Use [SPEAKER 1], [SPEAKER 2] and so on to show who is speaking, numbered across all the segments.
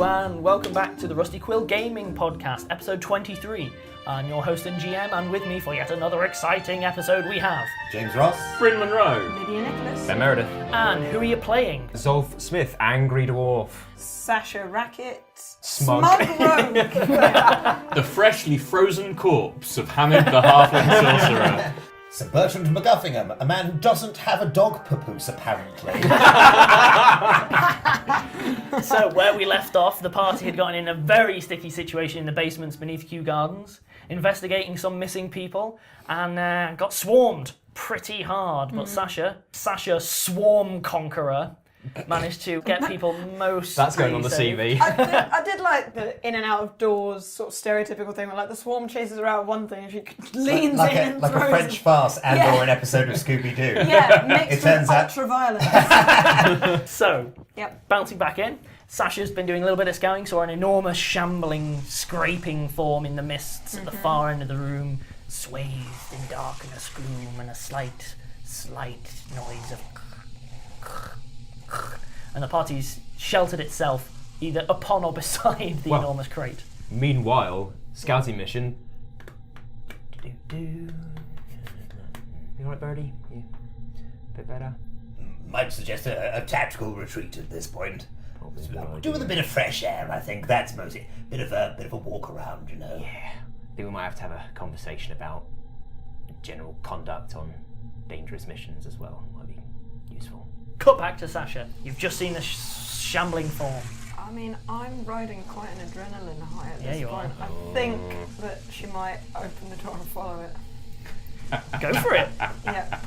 [SPEAKER 1] Hello and welcome back to the Rusty Quill Gaming Podcast, episode 23. I'm your host and GM, and with me for yet another exciting episode we have
[SPEAKER 2] James Ross,
[SPEAKER 3] Bryn, Monroe,
[SPEAKER 4] Lydia Nicholas,
[SPEAKER 3] and Meredith.
[SPEAKER 1] And who are you playing?
[SPEAKER 3] Zolf Smith, Angry Dwarf.
[SPEAKER 4] Sasha, Racket,
[SPEAKER 3] Smug.
[SPEAKER 4] Rogue.
[SPEAKER 5] The freshly frozen corpse of Hamid the Halfling Sorcerer.
[SPEAKER 2] Sir Bertrand MacGuffingham, a man who doesn't have a dog papoose, apparently.
[SPEAKER 1] So, where we left off, the party had gotten in a very sticky situation in the basements beneath Kew Gardens, investigating some missing people, and got swarmed pretty hard. But Sasha, Swarm Conqueror, managed to get people most.
[SPEAKER 3] That's going on the CV.
[SPEAKER 4] I did like the in and out of doors sort of stereotypical thing where like the swarm chases her out of one thing and she leans
[SPEAKER 2] like
[SPEAKER 4] in
[SPEAKER 2] a,
[SPEAKER 4] and
[SPEAKER 2] like
[SPEAKER 4] throws
[SPEAKER 2] a French farce and
[SPEAKER 4] Yeah.
[SPEAKER 2] or an episode of Scooby-Doo.
[SPEAKER 4] Yeah, mixed
[SPEAKER 2] It
[SPEAKER 4] with
[SPEAKER 2] turns out-
[SPEAKER 4] ultra-violence.
[SPEAKER 1] So,
[SPEAKER 4] Yep.
[SPEAKER 1] bouncing back in, Sasha's been doing a little bit of scouting, saw an enormous shambling, scraping form in the mists at the far end of the room, swathed in darkness, gloom, and a slight noise of and the party's sheltered itself either upon or beside the enormous crate.
[SPEAKER 3] Meanwhile, scouting mission. You alright, Bertie? You a bit better?
[SPEAKER 2] Might suggest a tactical retreat at this point.
[SPEAKER 3] Probably a good idea.
[SPEAKER 2] Do with a bit of fresh air, I think. That's mostly bit of a walk around, you know.
[SPEAKER 3] Yeah. I think we might have to have a conversation about general conduct on dangerous missions as well. Might be useful.
[SPEAKER 1] Cut back to Sasha. You've just seen the shambling form.
[SPEAKER 4] I mean, I'm riding quite an adrenaline high at
[SPEAKER 1] Yeah,
[SPEAKER 4] this
[SPEAKER 1] you
[SPEAKER 4] point.
[SPEAKER 1] are.
[SPEAKER 4] I think that she might open the door and follow it.
[SPEAKER 1] Go for it.
[SPEAKER 4] Yeah.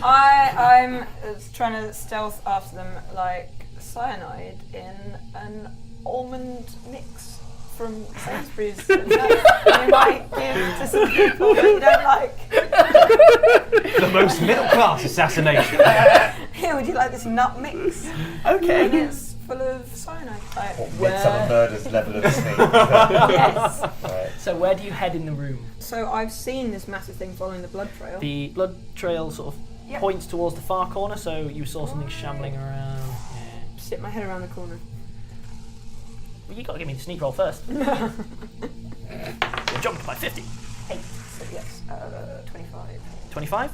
[SPEAKER 4] I'm trying to stealth after them like cyanide in an almond mix from Sainsbury's that you might give to some people that you don't like.
[SPEAKER 3] The most middle class assassination.
[SPEAKER 4] Here, would you like this nut mix?
[SPEAKER 1] Okay.
[SPEAKER 4] And it's full of cyanide. Like,
[SPEAKER 2] Or Midsummer Murders level of sneak.
[SPEAKER 4] yes.
[SPEAKER 2] Right.
[SPEAKER 1] So where do you head in the room?
[SPEAKER 4] So I've seen this massive thing following the blood trail.
[SPEAKER 1] The blood trail sort of
[SPEAKER 4] Yep.
[SPEAKER 1] points towards the far corner, so you saw something shambling around. Yeah.
[SPEAKER 4] Stick my head around the corner.
[SPEAKER 1] Well, you got to give me the sneak roll first. You jumped by 50.
[SPEAKER 4] 8. So yes, 25.
[SPEAKER 1] 25?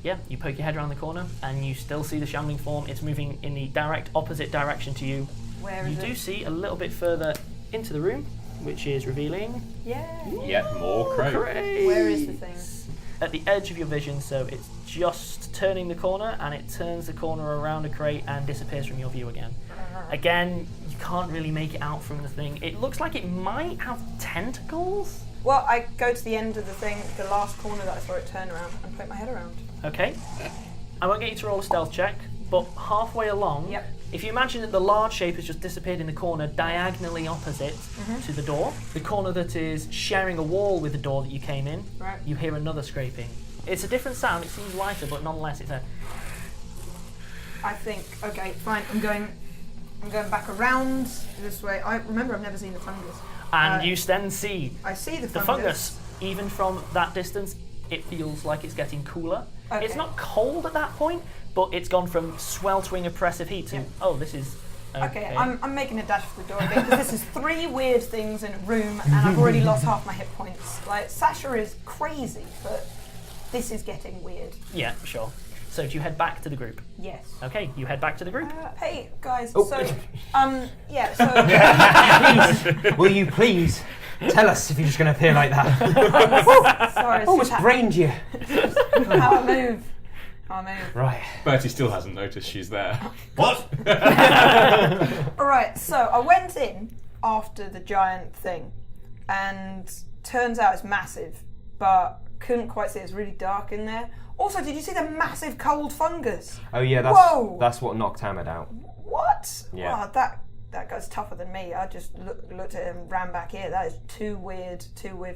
[SPEAKER 1] Yeah, you poke your head around the corner and you still see the shambling form. It's moving in the direct opposite direction to you.
[SPEAKER 4] Where
[SPEAKER 1] You
[SPEAKER 4] is
[SPEAKER 1] do
[SPEAKER 4] it?
[SPEAKER 1] see a little bit further into the room, which is revealing
[SPEAKER 4] Yeah.
[SPEAKER 5] Yet more crate.
[SPEAKER 1] crates.
[SPEAKER 4] Where is the thing?
[SPEAKER 1] At the edge of your vision, so it's just turning the corner, and it turns the corner around a crate and disappears from your view again. Again, you can't really make it out from the thing. It looks like it might have tentacles.
[SPEAKER 4] Well, I go to the end of the thing, the last corner that I saw it turn around, and poke my head around.
[SPEAKER 1] Okay. I won't get you to roll a stealth check, but halfway along,
[SPEAKER 4] Yep.
[SPEAKER 1] if you imagine that the large shape has just disappeared in the corner diagonally opposite to the door, the corner that is sharing a wall with the door that you came in,
[SPEAKER 4] Right.
[SPEAKER 1] you hear another scraping. It's a different sound, it seems lighter, but nonetheless it's a...
[SPEAKER 4] I think, okay, fine, I'm going back around this way. I remember I've never seen the fungus.
[SPEAKER 1] And you then see
[SPEAKER 4] I see the
[SPEAKER 1] the fungus, even from that distance, it feels like it's getting cooler.
[SPEAKER 4] Okay.
[SPEAKER 1] It's not cold at that point, but it's gone from sweltering oppressive heat to,
[SPEAKER 4] Yeah.
[SPEAKER 1] oh, this is okay.
[SPEAKER 4] Okay, I'm making a dash for the door because this is 3 weird things in a room and I've already lost half my hit points. Like, Sasha is crazy, but this is getting weird.
[SPEAKER 1] Yeah, sure. So do you head back to the group?
[SPEAKER 4] Yes.
[SPEAKER 1] Okay, you head back to the group.
[SPEAKER 4] Hey, guys,
[SPEAKER 3] Oh.
[SPEAKER 4] so, yeah, so,
[SPEAKER 3] Will you please tell us if you're just going to appear like that?
[SPEAKER 4] sorry, it's
[SPEAKER 3] Almost
[SPEAKER 4] just
[SPEAKER 3] brained you.
[SPEAKER 4] how I move.
[SPEAKER 3] Right.
[SPEAKER 5] Bertie still hasn't noticed she's there.
[SPEAKER 2] What?
[SPEAKER 4] Alright, so I went in after the giant thing, and turns out it's massive, but couldn't quite see it. It's really dark in there. Also, did you see the massive cold fungus?
[SPEAKER 3] Oh yeah,
[SPEAKER 4] Whoa!
[SPEAKER 3] that's what knocked Hamid out.
[SPEAKER 4] What?
[SPEAKER 3] Yeah.
[SPEAKER 4] Wow, that guy's tougher than me. I just looked at him and ran back here. That is too weird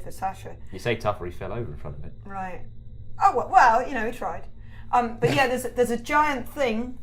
[SPEAKER 4] for Sasha.
[SPEAKER 3] You say tougher, he fell over in front of it.
[SPEAKER 4] Right. Oh, well, you know, he tried. But yeah, there's a giant thing,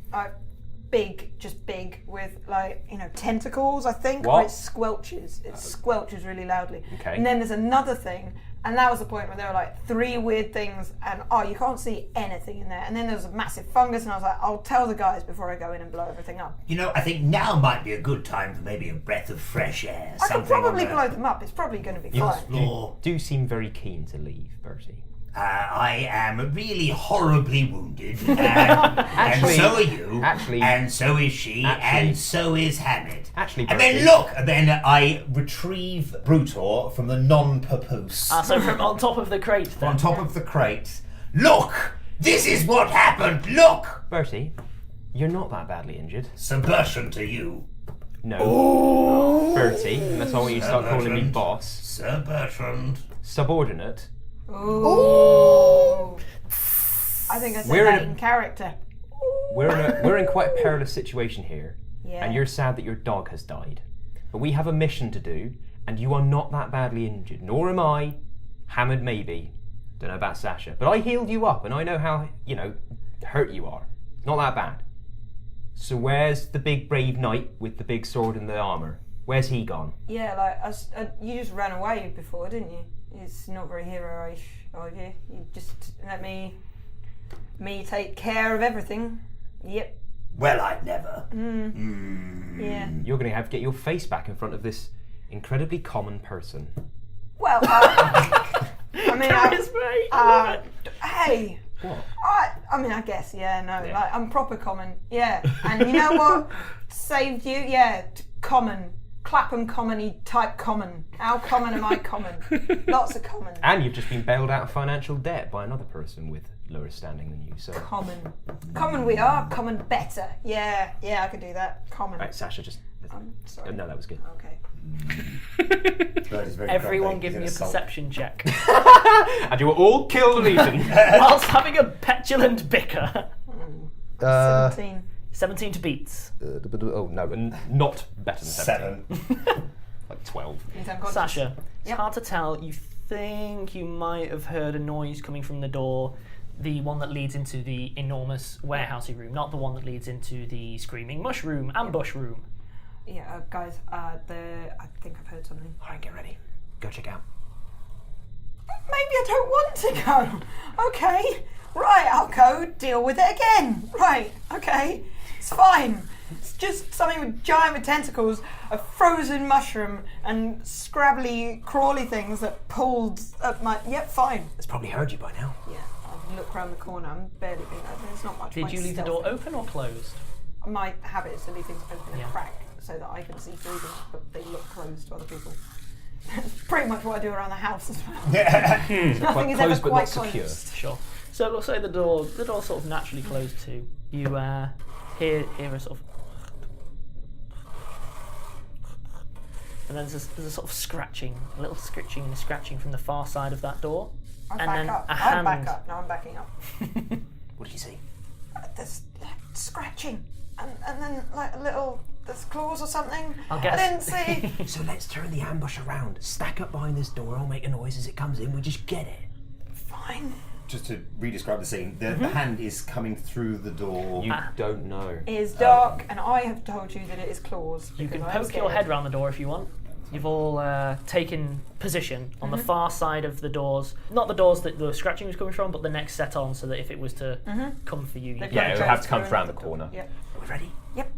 [SPEAKER 4] just big, with, like, you know, tentacles, I think.
[SPEAKER 3] What?
[SPEAKER 4] Or it squelches. It squelches really loudly.
[SPEAKER 3] Okay.
[SPEAKER 4] And then there's another thing And that was the point where there were like 3 weird things, and you can't see anything in there. And then there was a massive fungus, and I was like, I'll tell the guys before I go in and blow everything up.
[SPEAKER 6] You know, I think now might be a good time for maybe a breath of fresh air.
[SPEAKER 4] I could probably blow them up. It's probably going to be fine.
[SPEAKER 6] Explore.
[SPEAKER 3] Do seem very keen to leave, Bertie.
[SPEAKER 6] I am really horribly wounded, and so are you, and so is she, and so is Hamid.
[SPEAKER 3] Actually,
[SPEAKER 6] and
[SPEAKER 3] Bertie.
[SPEAKER 6] then look, and then I retrieve Brutor from the non-papoose.
[SPEAKER 1] So from on top of the crate then.
[SPEAKER 6] On top of the crate. Look! This is what happened! Look!
[SPEAKER 3] Bertie, you're not that badly injured.
[SPEAKER 6] Subversion to you.
[SPEAKER 3] No.
[SPEAKER 6] Ooh.
[SPEAKER 3] Bertie, that's why I want you to start calling me boss.
[SPEAKER 6] Sir Bertrand.
[SPEAKER 3] Subordinate.
[SPEAKER 4] Ooh. I think I said that in character.
[SPEAKER 3] We're in quite a perilous situation here.
[SPEAKER 4] Yeah.
[SPEAKER 3] And you're sad that your dog has died. But we have a mission to do, and you are not that badly injured. Nor am I. Hamid maybe. Don't know about Sasha. But I healed you up, and I know how, hurt you are. Not that bad. So where's the big brave knight with the big sword and the armour? Where's he gone?
[SPEAKER 4] Yeah, you just ran away before, didn't you? It's not very hero-ish of you. You just let me take care of everything. Yep.
[SPEAKER 6] Well, I'd never.
[SPEAKER 4] Yeah.
[SPEAKER 3] You're going to have to get your face back in front of this incredibly common person.
[SPEAKER 4] Well, hey.
[SPEAKER 3] What?
[SPEAKER 4] I guess, like, I'm proper common, and you know what saved you? Common, Clapham common-y type common. How common am I common? Lots of common.
[SPEAKER 3] And you've just been bailed out of financial debt by another person with lower standing than you, so...
[SPEAKER 4] Common we are, common better. Yeah, I can do that. Common.
[SPEAKER 3] Right, Sasha, just...
[SPEAKER 4] I'm sorry.
[SPEAKER 3] No, that was good.
[SPEAKER 4] Okay.
[SPEAKER 1] Everyone give me a perception check.
[SPEAKER 3] And you were all killed and eaten.
[SPEAKER 1] Whilst having a petulant bicker.
[SPEAKER 4] 17.
[SPEAKER 1] 17 to beats.
[SPEAKER 3] Oh, no, not better than 17.
[SPEAKER 2] 7.
[SPEAKER 3] Like 12.
[SPEAKER 1] Sasha, it's hard to tell. You think you might have heard a noise coming from the door, the one that leads into the enormous warehousey room, not the one that leads into the screaming mushroom ambush room.
[SPEAKER 4] Yeah, guys, I think I've heard something.
[SPEAKER 3] Alright, get ready. Go check out.
[SPEAKER 4] Maybe I don't want to go. Okay, right, I'll go deal with it again. Right, okay, it's fine. It's just something with giant tentacles, a frozen mushroom, and scrabbly, crawly things that pulled up my... Yep, fine.
[SPEAKER 3] It's probably heard you by now.
[SPEAKER 4] Yeah, I'll look around the corner. I'm barely being open. There's not much.
[SPEAKER 1] Did you leave the door open or closed?
[SPEAKER 4] My habit is to leave things open
[SPEAKER 1] Yeah.
[SPEAKER 4] and crack so that I can see through them, but they look closed to other people. That's pretty much what I do around the house as well. Nothing is ever
[SPEAKER 3] Closed but
[SPEAKER 4] quite
[SPEAKER 3] not secure.
[SPEAKER 4] closed.
[SPEAKER 1] Sure. So it looks like the door sort of naturally closed too. You hear a sort of... And then there's a sort of scratching, a little scratching and scratching from the far side of that door.
[SPEAKER 4] I'm
[SPEAKER 1] and
[SPEAKER 4] back
[SPEAKER 1] then
[SPEAKER 4] up.
[SPEAKER 1] a
[SPEAKER 4] I'm
[SPEAKER 1] hand...
[SPEAKER 4] back up. No, I'm backing up.
[SPEAKER 3] What did you see?
[SPEAKER 4] There's like scratching, and then like a little... There's claws or something.
[SPEAKER 1] I'll guess.
[SPEAKER 4] I didn't see.
[SPEAKER 3] So let's turn the ambush around. Stack up behind this door. I'll make a noise as it comes in. We just get it.
[SPEAKER 4] Fine.
[SPEAKER 2] Just to re-describe the scene, the hand is coming through the door.
[SPEAKER 3] You don't know.
[SPEAKER 4] It is dark, and I have told you that it is claws.
[SPEAKER 1] You can
[SPEAKER 4] because I am
[SPEAKER 1] poke your
[SPEAKER 4] scared.
[SPEAKER 1] head round the door if you want. You've all taken position on the far side of the doors. Not the doors that the scratching was coming from, but the next set on, so that if it was to come for you, you
[SPEAKER 4] They've
[SPEAKER 1] could...
[SPEAKER 4] got
[SPEAKER 3] Yeah,
[SPEAKER 4] to
[SPEAKER 3] it'll have to come
[SPEAKER 4] transfer
[SPEAKER 3] round the
[SPEAKER 4] another
[SPEAKER 3] corner.
[SPEAKER 4] door. Yep.
[SPEAKER 3] Are we ready?
[SPEAKER 4] Yep.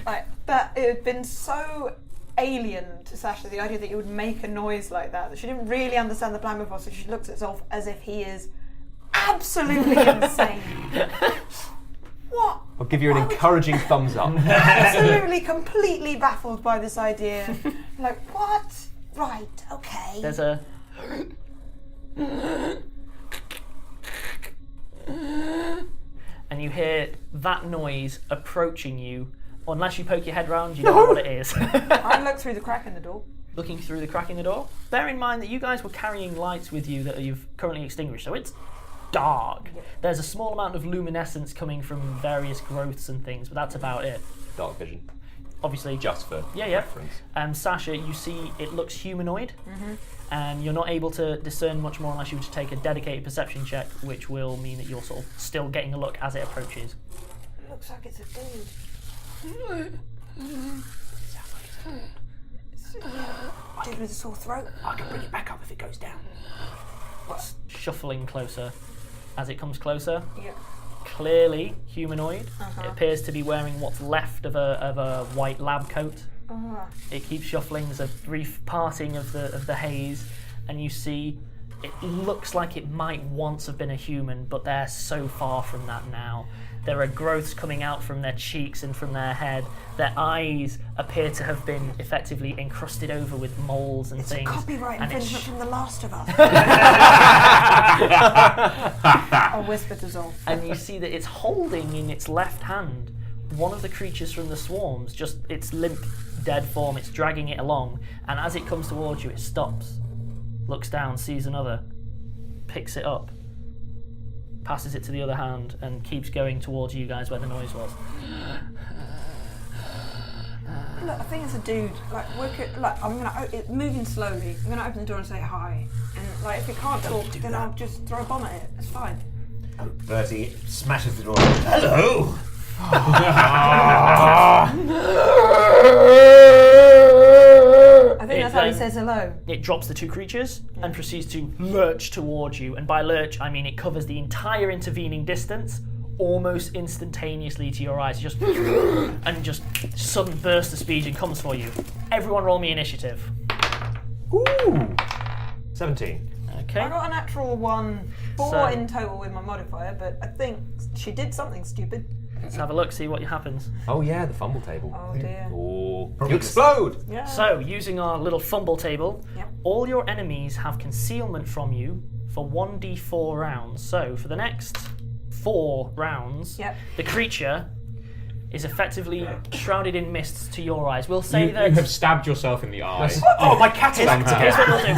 [SPEAKER 4] Like, but it had been so alien to Sasha, the idea that you would make a noise like that she didn't really understand the plan before, so she looks at Zolf as if he is absolutely insane. What?
[SPEAKER 3] I'll give you an
[SPEAKER 4] Why would
[SPEAKER 3] encouraging thumbs up.
[SPEAKER 4] Absolutely, completely baffled by this idea. Like, what? Right, okay.
[SPEAKER 1] There's a... And you hear that noise approaching you. Unless you poke your head round, you don't know what it is.
[SPEAKER 4] I looked through the crack in the door.
[SPEAKER 1] Looking through the crack in the door. Bear in mind that you guys were carrying lights with you that you've currently extinguished, so it's dark.
[SPEAKER 4] Yep.
[SPEAKER 1] There's a small amount of luminescence coming from various growths and things, but that's about it.
[SPEAKER 3] Dark vision.
[SPEAKER 1] Obviously,
[SPEAKER 3] Just for
[SPEAKER 1] yeah.
[SPEAKER 3] reference.
[SPEAKER 1] Sasha, you see it looks humanoid, and you're not able to discern much more unless you were to take a dedicated perception check, which will mean that you're sort of still getting a look as it approaches.
[SPEAKER 4] Looks like it's a dude. It's Dead with a sore throat.
[SPEAKER 3] I can bring it back up if it goes down.
[SPEAKER 1] It's shuffling closer. As it comes closer,
[SPEAKER 4] Yeah.
[SPEAKER 1] clearly humanoid. It appears to be wearing what's left of a white lab coat. It keeps shuffling. There's a brief parting of the haze, and you see it looks like it might once have been a human, but they're so far from that now. There are growths coming out from their cheeks and from their head. Their eyes appear to have been effectively encrusted over with moles and things.
[SPEAKER 4] Copyright
[SPEAKER 1] and
[SPEAKER 4] infringement from The Last of Us. I'll whisper to Zolf.
[SPEAKER 1] And you see that it's holding in its left hand one of the creatures from the swarms, just its limp, dead form. It's dragging it along, and as it comes towards you, it stops, looks down, sees another, picks it up, passes it to the other hand, and keeps going towards you guys where the noise was.
[SPEAKER 4] Look, I think it's a dude. It's moving slowly. I'm gonna open the door and say hi. And if it can't talk, then I'll just throw a bomb at it. It's fine.
[SPEAKER 2] Bertie smashes the door. Hello!
[SPEAKER 4] I think that's how he says hello.
[SPEAKER 1] It drops the two creatures and proceeds to lurch towards you. And by lurch, I mean it covers the entire intervening distance almost instantaneously to your eyes. It just and just sudden burst of speed and comes for you. Everyone roll me initiative.
[SPEAKER 3] Ooh! 17.
[SPEAKER 1] Okay.
[SPEAKER 4] I got a natural 1, 4
[SPEAKER 1] So-
[SPEAKER 4] in total with my modifier, but I think she did something stupid.
[SPEAKER 1] Let's have a look, see what happens.
[SPEAKER 3] Oh yeah, the fumble table.
[SPEAKER 4] Oh dear.
[SPEAKER 3] Oh, you explode!
[SPEAKER 4] Yeah.
[SPEAKER 1] So, using our little fumble table,
[SPEAKER 4] Yep.
[SPEAKER 1] all your enemies have concealment from you for 1d4 rounds. So, for the next 4 rounds,
[SPEAKER 4] Yep.
[SPEAKER 1] the creature is effectively shrouded in mists to your eyes. We'll say
[SPEAKER 5] You
[SPEAKER 1] that...
[SPEAKER 5] have stabbed yourself in the eye.
[SPEAKER 3] Oh, my cat is
[SPEAKER 5] Somehow.
[SPEAKER 1] Here's what we'll do.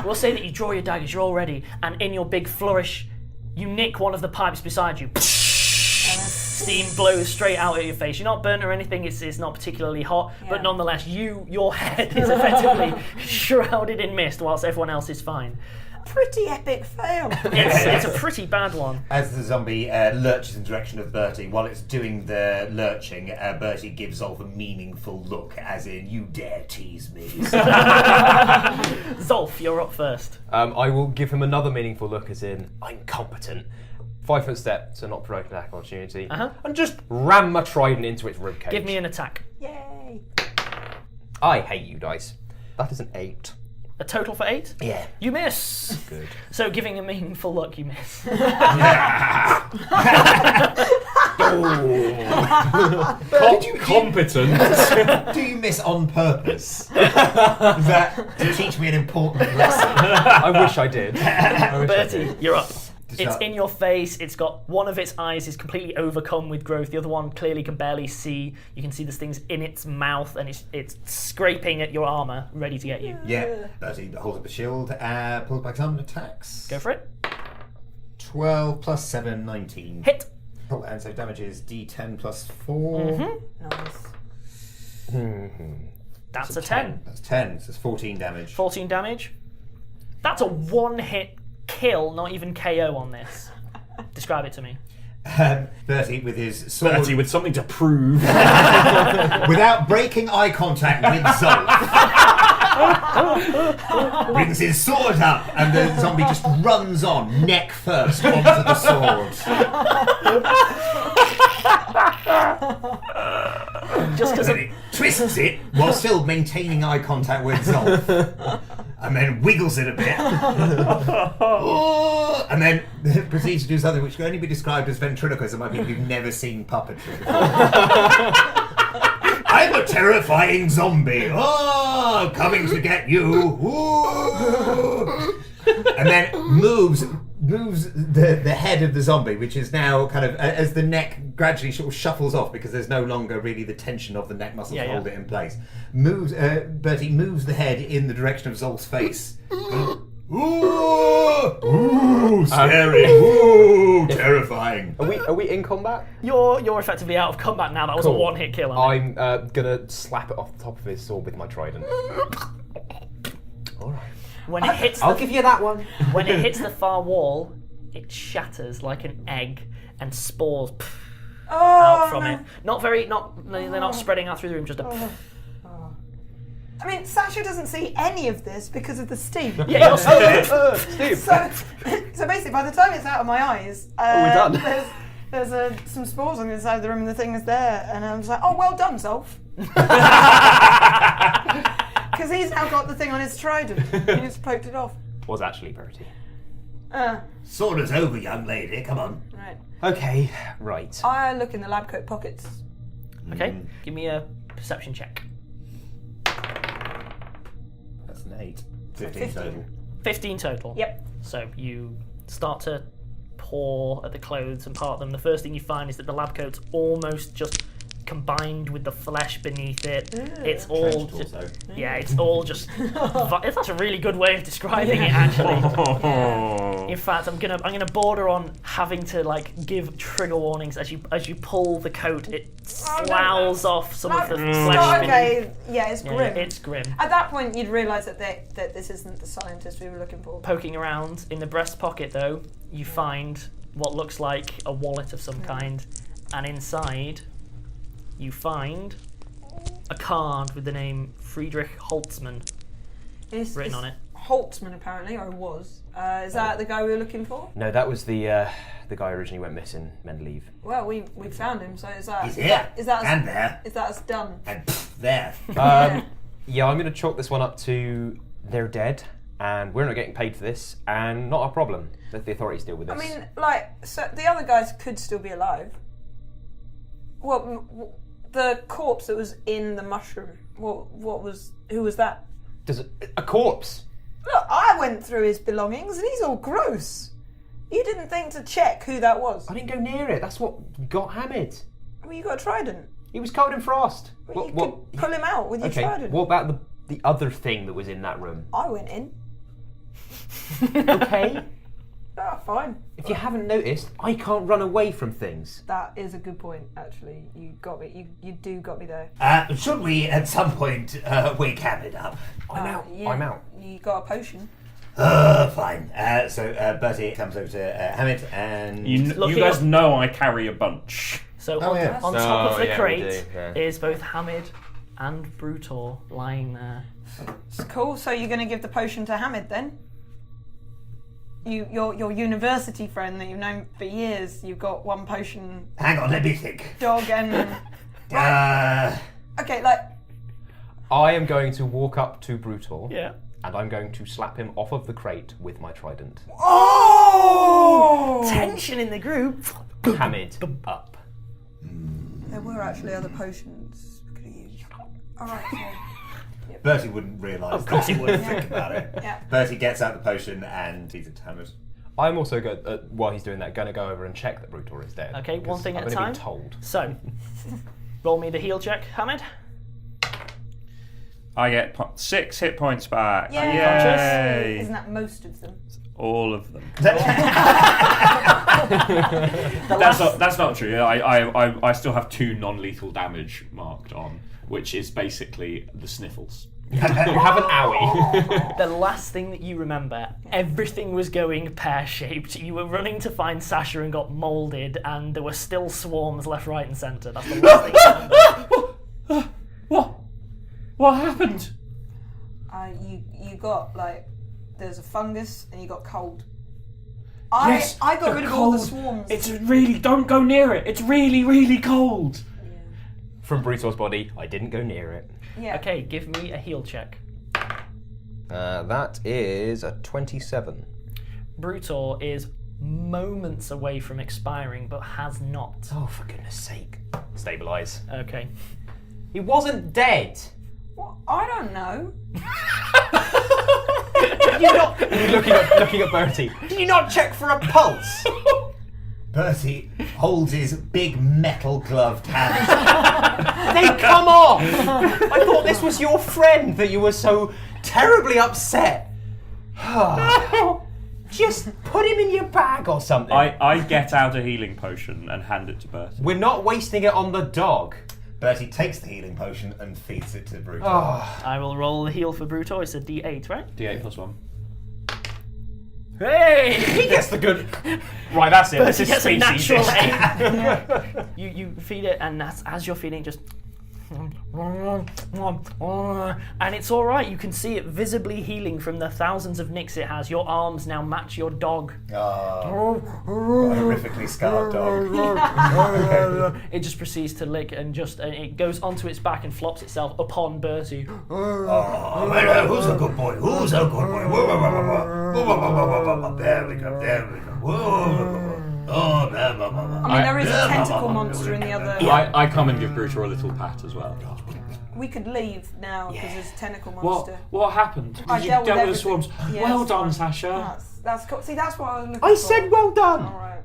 [SPEAKER 1] We'll say that you draw your daggers, you're all ready, and in your big flourish, you nick one of the pipes beside you. Steam blows straight out at your face. You're not burnt or anything, it's not particularly hot, but nonetheless, your head is effectively shrouded in mist whilst everyone else is fine.
[SPEAKER 4] Pretty epic fail.
[SPEAKER 1] It's a pretty bad one.
[SPEAKER 2] As the zombie lurches in the direction of Bertie, while it's doing the lurching, Bertie gives Zolf a meaningful look, as in, you dare tease me.
[SPEAKER 1] Zolf, you're up first.
[SPEAKER 3] I will give him another meaningful look, as in, I'm competent. 5-foot step, so not provoke attack opportunity, and just ram my trident into its ribcage.
[SPEAKER 1] Give me an attack.
[SPEAKER 4] Yay.
[SPEAKER 3] I hate you, dice. That is an 8.
[SPEAKER 1] A total for 8?
[SPEAKER 3] Yeah.
[SPEAKER 1] You miss.
[SPEAKER 3] Good.
[SPEAKER 1] So giving a meaningful look, you miss.
[SPEAKER 5] Competent.
[SPEAKER 2] Do you miss on purpose? Is that to teach me an important lesson?
[SPEAKER 3] I wish I did.
[SPEAKER 1] Bertie, you're up. It's
[SPEAKER 2] start.
[SPEAKER 1] in your face. It's got one of its eyes is completely overcome with growth. The other one clearly can barely see. You can see there's things in its mouth, and it's scraping at your armor, ready to get you.
[SPEAKER 2] Yeah, Bertie holds up a shield, pulls back some attacks.
[SPEAKER 1] Go for it.
[SPEAKER 2] 12 plus 7, 19.
[SPEAKER 1] Hit.
[SPEAKER 2] Oh, and so damage is D10 plus 4.
[SPEAKER 4] Nice.
[SPEAKER 1] That's a 10.
[SPEAKER 2] That's 10, so it's 14 damage.
[SPEAKER 1] 14 damage. That's a one-hit kill, not even KO on this. Describe it to me.
[SPEAKER 2] Bertie with his sword,
[SPEAKER 5] Bertie with something to prove.
[SPEAKER 2] without breaking eye contact with Zolf, brings his sword up, and the zombie just runs on, neck first, onto the sword.
[SPEAKER 1] Just because
[SPEAKER 2] He twists it while still maintaining eye contact with Zolf. And then wiggles it a bit. And then proceeds to do something which can only be described as ventriloquism by people who've never seen puppetry before. I'm a terrifying zombie. Oh, coming to get you. Ooh. And then moves the head of the zombie, which is now kind of, as the neck gradually sort of shuffles off because there's no longer really the tension of the neck muscles to hold it in place. Bertie moves the head in the direction of Zolf's face. Ooh, scary. Ooh, terrifying.
[SPEAKER 3] Are we in combat?
[SPEAKER 1] you're effectively out of combat now. That was a one-hit kill.
[SPEAKER 3] I'm gonna slap it off the top of his sword with my trident. All right.
[SPEAKER 1] When it hits
[SPEAKER 3] I'll give you that one.
[SPEAKER 1] when it hits the far wall, it shatters like an egg, and spores out from it. They're not spreading out through the room, just a
[SPEAKER 4] I mean, Sasha doesn't see any of this because of the steam.
[SPEAKER 1] Yeah, you're
[SPEAKER 3] Steve.
[SPEAKER 4] So basically, by the time it's out of my eyes,
[SPEAKER 3] we're done.
[SPEAKER 4] There's some spores on the inside of the room, and the thing is there, and I'm just like, oh, well done, Zolf. Because he's now got the thing on his trident. He just poked it off.
[SPEAKER 3] Was actually Bertie.
[SPEAKER 6] Saunter's over, young lady. Come on.
[SPEAKER 4] Right.
[SPEAKER 3] Okay, right.
[SPEAKER 4] I look in the lab coat pockets.
[SPEAKER 1] Okay, give me a perception check.
[SPEAKER 2] That's an 8. 15
[SPEAKER 4] 15.
[SPEAKER 2] total.
[SPEAKER 1] 15 total.
[SPEAKER 4] Yep.
[SPEAKER 1] So you start to paw at the clothes and part them. The first thing you find is that the lab coat's almost just combined with the flesh beneath it. It's all
[SPEAKER 2] Trench
[SPEAKER 1] just,
[SPEAKER 2] torso.
[SPEAKER 1] yeah, it's all just. That's a really good way of describing it, actually. In fact, I'm gonna border on having to like give trigger warnings as you pull the coat. It sloughs off some of the flesh beneath.
[SPEAKER 4] Okay, yeah, it's
[SPEAKER 1] Yeah,
[SPEAKER 4] grim.
[SPEAKER 1] it's grim.
[SPEAKER 4] At that point, you'd realise that this isn't the scientist we were looking for.
[SPEAKER 1] Poking around in the breast pocket, though, you find what looks like a wallet of some kind, and inside you find a card with the name Friedrich Holtzmann written on it.
[SPEAKER 4] Holtzmann, apparently, or was. Is that the guy we were looking for?
[SPEAKER 3] No, that was the guy who originally went missing, men leave.
[SPEAKER 4] Well, we found him, so is that...
[SPEAKER 6] He's here.
[SPEAKER 4] Is that
[SPEAKER 6] And there.
[SPEAKER 4] Is that us done?
[SPEAKER 6] And there.
[SPEAKER 3] Yeah, I'm going to chalk this one up to they're dead, and we're not getting paid for this, and not a problem. Let the authorities deal with this.
[SPEAKER 4] I mean, like, so the other guys could still be alive. Well, the corpse that was in the mushroom, who was that?
[SPEAKER 3] A corpse?
[SPEAKER 4] Look, I went through his belongings and he's all gross. You didn't think to check who that was?
[SPEAKER 3] I didn't go near it. That's what got Hamid.
[SPEAKER 4] Well, you got a trident.
[SPEAKER 3] He was covered in frost.
[SPEAKER 4] Well, you could pull him out with your
[SPEAKER 3] Okay,
[SPEAKER 4] trident.
[SPEAKER 3] what about the other thing that was in that room?
[SPEAKER 4] I went in.
[SPEAKER 3] Okay.
[SPEAKER 4] Ah, fine.
[SPEAKER 3] If you haven't noticed, I can't run away from things.
[SPEAKER 4] That is a good point, actually. You got me. You do got me there.
[SPEAKER 6] Should we, at some point, wake Hamid up?
[SPEAKER 3] I'm out.
[SPEAKER 4] Yeah,
[SPEAKER 3] I'm out.
[SPEAKER 4] You got a potion.
[SPEAKER 6] Fine. So Bertie comes over to Hamid and...
[SPEAKER 5] You guys know I carry a bunch.
[SPEAKER 1] So
[SPEAKER 2] Oh,
[SPEAKER 1] on,
[SPEAKER 2] yeah.
[SPEAKER 1] on top of the
[SPEAKER 3] yeah, we
[SPEAKER 1] crate
[SPEAKER 3] do, yeah.
[SPEAKER 1] is both Hamid and Brutor lying there.
[SPEAKER 4] It's cool. So you're going to give the potion to Hamid then? Your university friend that you've known for years. You've got one potion.
[SPEAKER 6] Hang on, let me think.
[SPEAKER 4] Dog and. Okay, like.
[SPEAKER 3] I am going to walk up to Brutor.
[SPEAKER 1] Yeah.
[SPEAKER 3] And I'm going to slap him off of the crate with my trident.
[SPEAKER 4] Oh!
[SPEAKER 1] Tension in the group.
[SPEAKER 3] Hamid, up.
[SPEAKER 4] There were actually other potions we could have used. Alright,
[SPEAKER 6] Bertie wouldn't realise.
[SPEAKER 1] Of course he would.
[SPEAKER 6] Think about it.
[SPEAKER 4] Yeah.
[SPEAKER 6] Bertie gets out the potion and he's at Hamid.
[SPEAKER 3] I'm also, while he's doing that, going to go over and check that Brutor is dead.
[SPEAKER 1] Okay, one thing at a
[SPEAKER 3] I've
[SPEAKER 1] time.
[SPEAKER 3] only been told.
[SPEAKER 1] So, roll me the heal check, Hamid.
[SPEAKER 5] I get 6 hit points back.
[SPEAKER 4] Yay! Isn't that most of them?
[SPEAKER 5] All of them. That's not true. I still have 2 non-lethal damage marked on, which is basically the sniffles.
[SPEAKER 3] You have an owie.
[SPEAKER 1] The last thing that you remember, everything was going pear-shaped. You were running to find Sasha and got moulded, and there were still swarms left, right, and centre. That's the last thing you remember.
[SPEAKER 5] What happened?
[SPEAKER 4] You got like there's a fungus and you got cold.
[SPEAKER 5] Yes,
[SPEAKER 4] I got
[SPEAKER 5] the
[SPEAKER 4] rid of all the
[SPEAKER 5] cold.
[SPEAKER 4] swarms.
[SPEAKER 5] It's really, don't go near it. It's really, really cold.
[SPEAKER 3] From Brutor's body, I didn't go near it.
[SPEAKER 4] Yeah.
[SPEAKER 1] Okay, give me a heal check.
[SPEAKER 3] That is a 27.
[SPEAKER 1] Brutor is moments away from expiring, but has not.
[SPEAKER 3] Oh, for goodness sake. Stabilise.
[SPEAKER 1] Okay.
[SPEAKER 3] He wasn't dead.
[SPEAKER 4] What? I don't know.
[SPEAKER 3] You're looking at Bertie. Did you not check for a pulse?
[SPEAKER 6] Bertie holds his big metal gloved hand.
[SPEAKER 3] They come off! I thought this was your friend that you were so terribly upset. Just put him in your bag or something.
[SPEAKER 5] I get out a healing potion and hand it to Bertie.
[SPEAKER 3] We're not wasting it on the dog.
[SPEAKER 6] Bertie takes the healing potion and feeds it to Brutor.
[SPEAKER 1] I will roll the heal for Brutor. It's a D8, right?
[SPEAKER 5] D8 plus 1.
[SPEAKER 1] Hey!
[SPEAKER 3] He gets the good. Right, that's it. This
[SPEAKER 1] He
[SPEAKER 3] is
[SPEAKER 1] gets a
[SPEAKER 3] species.
[SPEAKER 1] natural 8. You feed it, and as you're feeding, just and it's all right. You can see it visibly healing from the thousands of nicks it has. Your arms now match your dog.
[SPEAKER 2] Horrifically scarred dog.
[SPEAKER 1] It just proceeds to lick and it goes onto its back and flops itself upon Bertie.
[SPEAKER 6] Who's a good boy? Who's a good boy? There we go.
[SPEAKER 4] I mean, there is a tentacle monster in the other.
[SPEAKER 5] I come and give Brutal a little pat as well.
[SPEAKER 4] We could leave now because there's a tentacle monster.
[SPEAKER 5] What happened?
[SPEAKER 4] I
[SPEAKER 5] Did you
[SPEAKER 4] dealt
[SPEAKER 5] deal
[SPEAKER 4] with
[SPEAKER 5] with the swarms?
[SPEAKER 4] Yeah,
[SPEAKER 5] Well
[SPEAKER 4] it's
[SPEAKER 5] done,
[SPEAKER 4] fine.
[SPEAKER 5] Sasha.
[SPEAKER 4] That's cool. See, that's what I was looking for.
[SPEAKER 3] I said well done.
[SPEAKER 4] All right.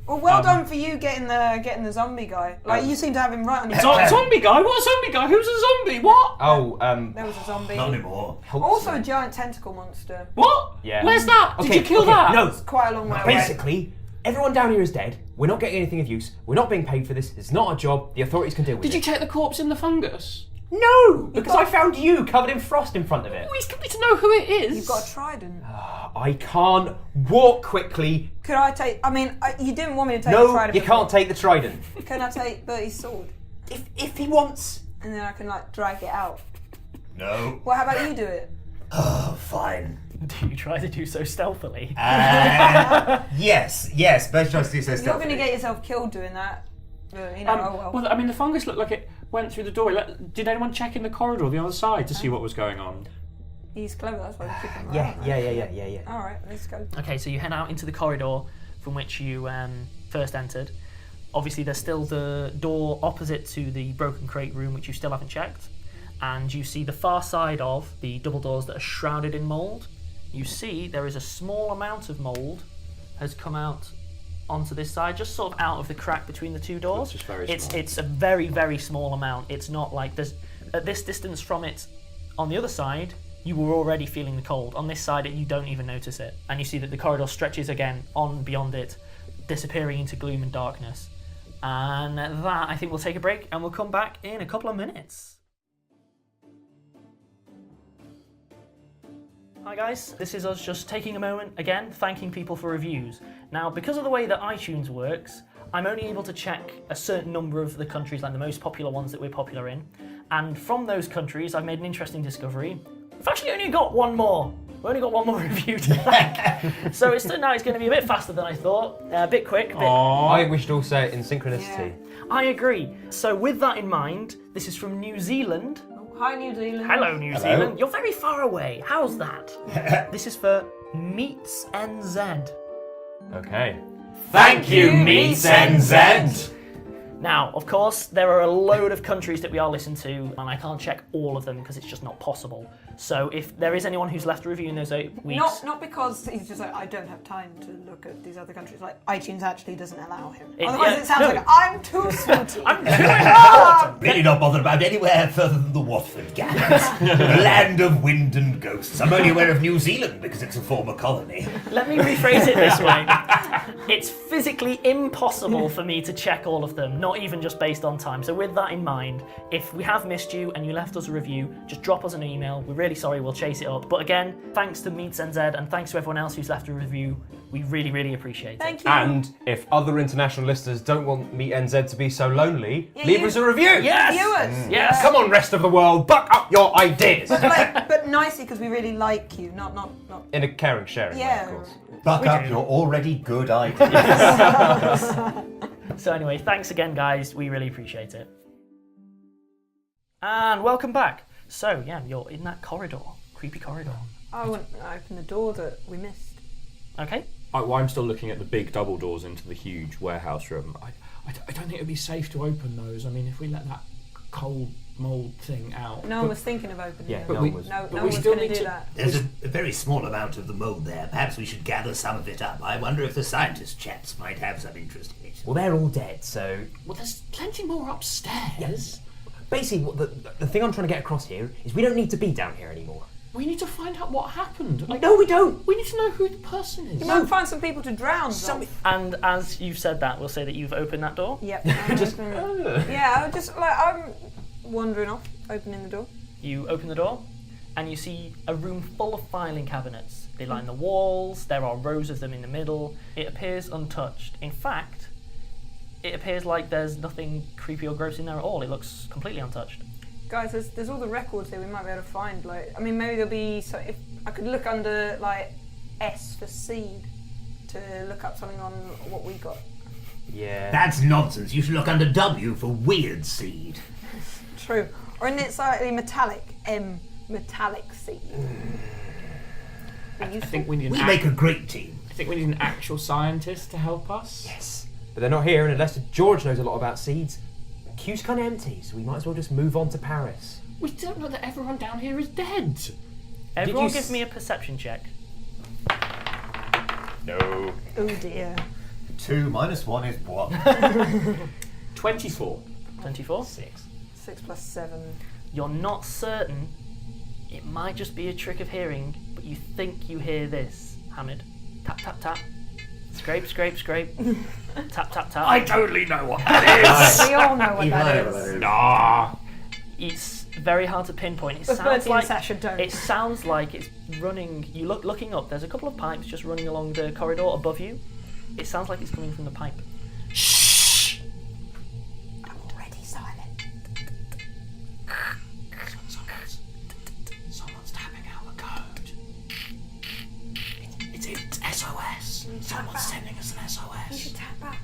[SPEAKER 4] Well, well done for you getting the zombie guy. Like you seem to have him right on your
[SPEAKER 5] Zombie guy? What zombie guy? Who's a zombie? What?
[SPEAKER 3] Oh,
[SPEAKER 4] There was a zombie.
[SPEAKER 6] Not anymore.
[SPEAKER 4] Also a giant tentacle monster.
[SPEAKER 5] What?
[SPEAKER 3] Yeah.
[SPEAKER 5] Where's that? Did you kill that?
[SPEAKER 3] No.
[SPEAKER 4] It's quite a long way away.
[SPEAKER 3] Basically, everyone down here is dead. We're not getting anything of use. We're not being paid for this. It's not our job. The authorities can deal with it.
[SPEAKER 5] Did you check the corpse in the fungus?
[SPEAKER 3] No, because I found you covered in frost in front of it.
[SPEAKER 5] We need to know who it is.
[SPEAKER 4] You've got a trident.
[SPEAKER 3] I can't walk quickly.
[SPEAKER 4] Could I take? I mean, you didn't want me to take the
[SPEAKER 3] No,
[SPEAKER 4] trident.
[SPEAKER 3] you
[SPEAKER 4] before.
[SPEAKER 3] can't take the trident.
[SPEAKER 4] Can I take Bertie's sword?
[SPEAKER 3] If he wants.
[SPEAKER 4] And then I can drag it out.
[SPEAKER 6] No.
[SPEAKER 4] Well, how about you do it?
[SPEAKER 6] Oh, fine.
[SPEAKER 1] Do you try to do so stealthily?
[SPEAKER 2] Yes. Bertie tries to do so
[SPEAKER 4] You're
[SPEAKER 2] stealthily.
[SPEAKER 4] going to get yourself killed doing that. But, oh well.
[SPEAKER 5] Well, I mean, the fungus looked like it went through the door. Did anyone check in the corridor on the other side to see what was going on?
[SPEAKER 4] He's clever, that's why we keep him
[SPEAKER 3] Yeah.
[SPEAKER 4] around. Alright, let's go.
[SPEAKER 1] Okay, so you head out into the corridor from which you first entered. Obviously, there's still the door opposite to the broken crate room, which you still haven't checked. And you see the far side of the double doors that are shrouded in mould. You see there is a small amount of mould has come out onto this side, just sort of out of the crack between the two doors.
[SPEAKER 5] It's just very
[SPEAKER 1] it's
[SPEAKER 5] small.
[SPEAKER 1] it's a very, very small amount. It's not like there's at this distance from it on the other side. You were already feeling the cold. On this side, you don't even notice it. And you see that the corridor stretches again on beyond it, disappearing into gloom and darkness. And that, I think we'll take a break and we'll come back in a couple of minutes. Hi guys, this is us just taking a moment, again, thanking people for reviews. Now, because of the way that iTunes works, I'm only able to check a certain number of the countries, like the most popular ones that we're popular in. And from those countries, I've made an interesting discovery. We've actually only got one more. We've only got one more review to thank. So it's turned out it's going to be a bit faster than I thought. A bit quick.
[SPEAKER 3] I wish to all say it in synchronicity.
[SPEAKER 1] I agree. So with that in mind, this is from New Zealand.
[SPEAKER 4] Hi, New Zealand.
[SPEAKER 1] Hello, New Zealand. You're very far away. How's that? This is for Meets NZ.
[SPEAKER 3] Okay.
[SPEAKER 5] Thank you, Meets NZ.
[SPEAKER 1] Now, of course, there are a load of countries that we are listened to, and I can't check all of them because it's just not possible. So if there is anyone who's left a review in those 8 weeks...
[SPEAKER 4] Not because he's just like, I don't have time to look at these other countries. Like, iTunes actually doesn't allow him. Otherwise it sounds like, I'm too snooty.
[SPEAKER 1] I'm too important!
[SPEAKER 6] Really not bothered about anywhere further than the Watford Gals, the land of wind and ghosts. I'm only aware of New Zealand because it's a former colony.
[SPEAKER 1] Let me rephrase it this way. It's physically impossible for me to check all of them, not even just based on time. So with that in mind, if we have missed you and you left us a review, just drop us an email. We're really sorry, we'll chase it up. But again, thanks to Meets NZ and thanks to everyone else who's left a review. We really, really appreciate it.
[SPEAKER 4] Thank you.
[SPEAKER 3] And if other international listeners don't want Meet NZ to be so lonely, leave us a review.
[SPEAKER 1] Yes!
[SPEAKER 4] Viewers.
[SPEAKER 1] Yes!
[SPEAKER 3] Come on, rest of the world, buck up your ideas.
[SPEAKER 4] But nicely, because we really like you, not.
[SPEAKER 3] In a caring, sharing way, of course.
[SPEAKER 2] Buck up your already good ideas.
[SPEAKER 1] So anyway, thanks again, guys. We really appreciate it. And welcome back. So, yeah, you're in that corridor. Creepy corridor.
[SPEAKER 4] I want to open the door that we missed.
[SPEAKER 1] Okay.
[SPEAKER 5] I'm still looking at the big double doors into the huge warehouse room. I don't think it would be safe to open those. I mean, if we let that cold mould thing out.
[SPEAKER 4] No one was thinking of opening
[SPEAKER 3] Yeah,
[SPEAKER 4] it.
[SPEAKER 3] no one was.
[SPEAKER 4] No
[SPEAKER 5] we
[SPEAKER 4] one was
[SPEAKER 5] still
[SPEAKER 4] going to
[SPEAKER 5] need
[SPEAKER 4] do
[SPEAKER 5] to-
[SPEAKER 4] that.
[SPEAKER 6] There's a very small amount of the mould there. Perhaps we should gather some of it up. I wonder if the scientist chaps might have some interest in it.
[SPEAKER 3] Well, they're all dead, so...
[SPEAKER 5] Well, there's plenty more upstairs.
[SPEAKER 3] Yes. Basically, the thing I'm trying to get across here is we don't need to be down here anymore.
[SPEAKER 5] We need to find out what happened.
[SPEAKER 3] No, we don't.
[SPEAKER 5] We need to know who the person is.
[SPEAKER 4] You might find some people to drown. Zolf.
[SPEAKER 1] And as you've said that, we'll say that you've opened that door.
[SPEAKER 4] Yep. Yeah, I'm wandering off, opening the door.
[SPEAKER 1] You open the door, and you see a room full of filing cabinets. They line the walls, there are rows of them in the middle. It appears untouched. In fact, it appears like there's nothing creepy or gross in there at all. It looks completely untouched.
[SPEAKER 4] Guys, there's all the records here we might be able to find. Like, I mean, maybe there'll be. So if I could look under like S for seed to look up something on what we got.
[SPEAKER 3] Yeah.
[SPEAKER 6] That's nonsense. You should look under W for weird seed.
[SPEAKER 4] True. Or in it slightly metallic metallic seed.
[SPEAKER 5] I think we need
[SPEAKER 6] We make a great team.
[SPEAKER 5] I think we need an actual scientist to help us.
[SPEAKER 3] Yes. But they're not here, and unless George knows a lot about seeds, queue's kind of empty, so we might as well just move on to Paris.
[SPEAKER 5] We don't know that everyone down here is dead.
[SPEAKER 1] Everyone give me a perception check.
[SPEAKER 3] No.
[SPEAKER 4] Oh dear.
[SPEAKER 2] 2 minus 1 is 1.
[SPEAKER 5] 24.
[SPEAKER 1] 24?
[SPEAKER 3] 6.
[SPEAKER 4] 6 plus 7.
[SPEAKER 1] You're not certain. It might just be a trick of hearing, but you think you hear this, Hamid. Tap, tap, tap. Scrape, scrape, scrape. Tap, tap, tap.
[SPEAKER 5] I totally know what that is.
[SPEAKER 4] We all know what that is.
[SPEAKER 5] Nah.
[SPEAKER 1] It's very hard to pinpoint. It
[SPEAKER 4] But
[SPEAKER 1] sounds
[SPEAKER 4] Bertie
[SPEAKER 1] like
[SPEAKER 4] and Sasha don't.
[SPEAKER 1] it sounds like it's running. You looking up. There's a couple of pipes just running along the corridor above you. It sounds like it's coming from the pipe.
[SPEAKER 5] Shh.
[SPEAKER 4] I'm already silent.
[SPEAKER 6] Someone's tapping out a code. It's SOS. Someone's sending us an
[SPEAKER 4] You
[SPEAKER 6] SOS.
[SPEAKER 4] should tap back.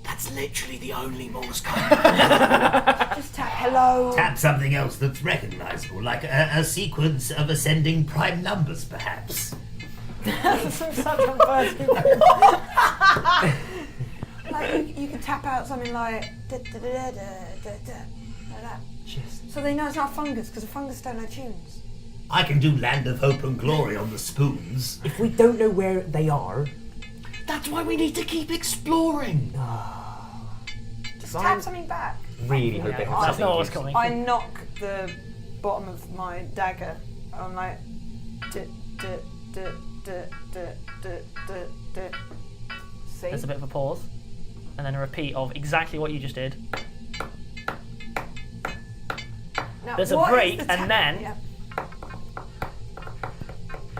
[SPEAKER 6] That's literally the only Morse code.
[SPEAKER 4] Just tap hello.
[SPEAKER 6] Tap something else that's recognisable, like a sequence of ascending prime numbers, perhaps.
[SPEAKER 4] That's such a Bertie. Like you can tap out something like da, da, da, da, da, da, like that.
[SPEAKER 3] Just.
[SPEAKER 4] So they know it's not a fungus because a fungus don't know tunes.
[SPEAKER 6] I can do Land of Hope and Glory on the spoons.
[SPEAKER 3] If we don't know where they are,
[SPEAKER 6] That's why we need to keep exploring.
[SPEAKER 4] Just tap something back.
[SPEAKER 3] really hope they have
[SPEAKER 1] That's
[SPEAKER 3] something
[SPEAKER 1] not what's
[SPEAKER 3] useful.
[SPEAKER 1] coming.
[SPEAKER 4] I knock the bottom of my dagger. I'm like, duh, duh, duh, duh, duh, duh, duh, duh. See?
[SPEAKER 1] There's a bit of a pause, and then a repeat of exactly what you just did.
[SPEAKER 4] Now,
[SPEAKER 1] There's a
[SPEAKER 4] what is
[SPEAKER 1] break,
[SPEAKER 4] the
[SPEAKER 1] and then-
[SPEAKER 4] Yeah.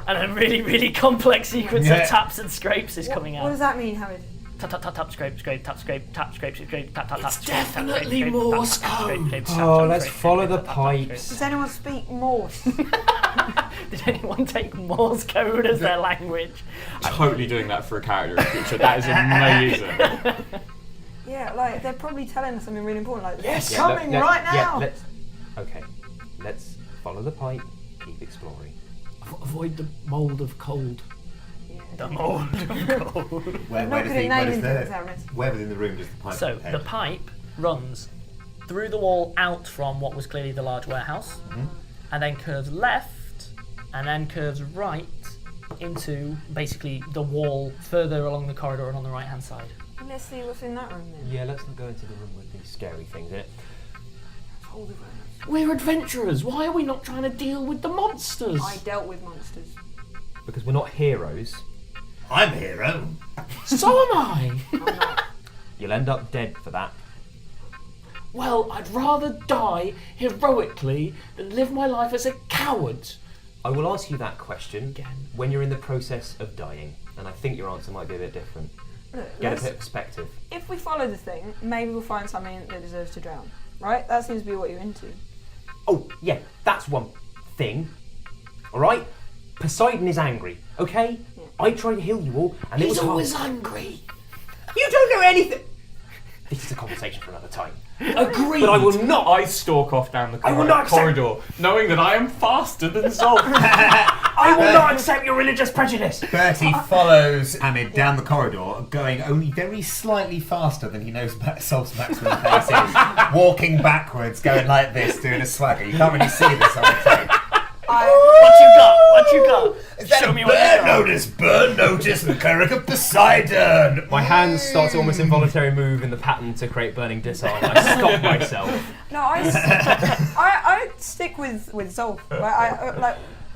[SPEAKER 1] And a really, really complex sequence
[SPEAKER 2] Yeah.
[SPEAKER 1] of taps and scrapes is coming
[SPEAKER 4] What does
[SPEAKER 1] out.
[SPEAKER 4] that mean, Hamid?
[SPEAKER 1] Tap, tap, tap, tap, scrape, scrape, tap, scrape, tap, scrape, scrape, tap, tap, tap,
[SPEAKER 6] It's
[SPEAKER 1] scrape, tap, scrape,
[SPEAKER 6] definitely
[SPEAKER 1] scrape,
[SPEAKER 6] Morse
[SPEAKER 1] tap, tap, scrape, scrape, tap,
[SPEAKER 3] Oh,
[SPEAKER 1] tap,
[SPEAKER 3] let's
[SPEAKER 1] scrape,
[SPEAKER 3] follow
[SPEAKER 1] scrape,
[SPEAKER 3] the
[SPEAKER 1] tap, tap,
[SPEAKER 3] pipes.
[SPEAKER 4] Does anyone speak Morse?
[SPEAKER 1] Did anyone take Morse code as their language?
[SPEAKER 5] Totally doing that for a character in the future. That is amazing.
[SPEAKER 4] Yeah, like they're probably telling us something really important. Like,
[SPEAKER 6] Yes.
[SPEAKER 4] it's coming right now.
[SPEAKER 3] Okay, let's follow the pipe, keep exploring.
[SPEAKER 5] Avoid the mould of cold.
[SPEAKER 1] The mold.
[SPEAKER 2] Where
[SPEAKER 4] Not
[SPEAKER 2] does
[SPEAKER 4] good
[SPEAKER 2] the,
[SPEAKER 4] at
[SPEAKER 2] where
[SPEAKER 4] naming
[SPEAKER 2] does
[SPEAKER 4] things,
[SPEAKER 2] the,
[SPEAKER 4] Hamid.
[SPEAKER 2] where within the room does the pipe
[SPEAKER 1] So
[SPEAKER 2] head?
[SPEAKER 1] the pipe runs through the wall out from what was clearly the large warehouse, and then curves left, and then curves right into basically the wall further along the corridor and on the right hand side.
[SPEAKER 4] Let's see what's in that room then.
[SPEAKER 3] Yeah, let's not go into the room with these scary things in it.
[SPEAKER 4] Hold the room.
[SPEAKER 5] We're adventurers. Why are we not trying to deal with the monsters?
[SPEAKER 4] I dealt with monsters.
[SPEAKER 3] Because we're not heroes.
[SPEAKER 6] I'm a hero.
[SPEAKER 5] So am I.
[SPEAKER 3] You'll end up dead for that.
[SPEAKER 5] Well, I'd rather die heroically than live my life as a coward.
[SPEAKER 3] I will ask you that question
[SPEAKER 5] Again.
[SPEAKER 3] when you're in the process of dying, and I think your answer might be a bit different.
[SPEAKER 4] Look,
[SPEAKER 3] Get a
[SPEAKER 4] let's-
[SPEAKER 3] bit of perspective.
[SPEAKER 4] if we follow the thing, maybe we'll find something that deserves to drown. Right? That seems to be what you're into.
[SPEAKER 3] Oh, yeah, that's one thing. Alright? Poseidon is angry, okay? I tried to heal you all, and it was
[SPEAKER 6] He's
[SPEAKER 3] hard.
[SPEAKER 6] always hungry.
[SPEAKER 3] You don't know anything! This is a conversation for another time.
[SPEAKER 5] Agreed.
[SPEAKER 3] But I will not.
[SPEAKER 5] I stalk off down the
[SPEAKER 3] I will not accept-
[SPEAKER 5] corridor, knowing that I am faster than Zolf.
[SPEAKER 3] I will not accept your religious prejudice!
[SPEAKER 2] Bertie follows Hamid down the corridor, going only very slightly faster than he knows Sol's maximum pace is. Walking backwards, going like this, doing a swagger. You can't really see this on the tape.
[SPEAKER 1] What you got? What you got?
[SPEAKER 6] Is that
[SPEAKER 1] Show
[SPEAKER 6] a
[SPEAKER 1] me what you got.
[SPEAKER 6] burn notice, the cleric of Poseidon.
[SPEAKER 3] My hands start to almost involuntary move in the pattern to create burning disarm. I stop myself.
[SPEAKER 4] No, I stick with Zolf.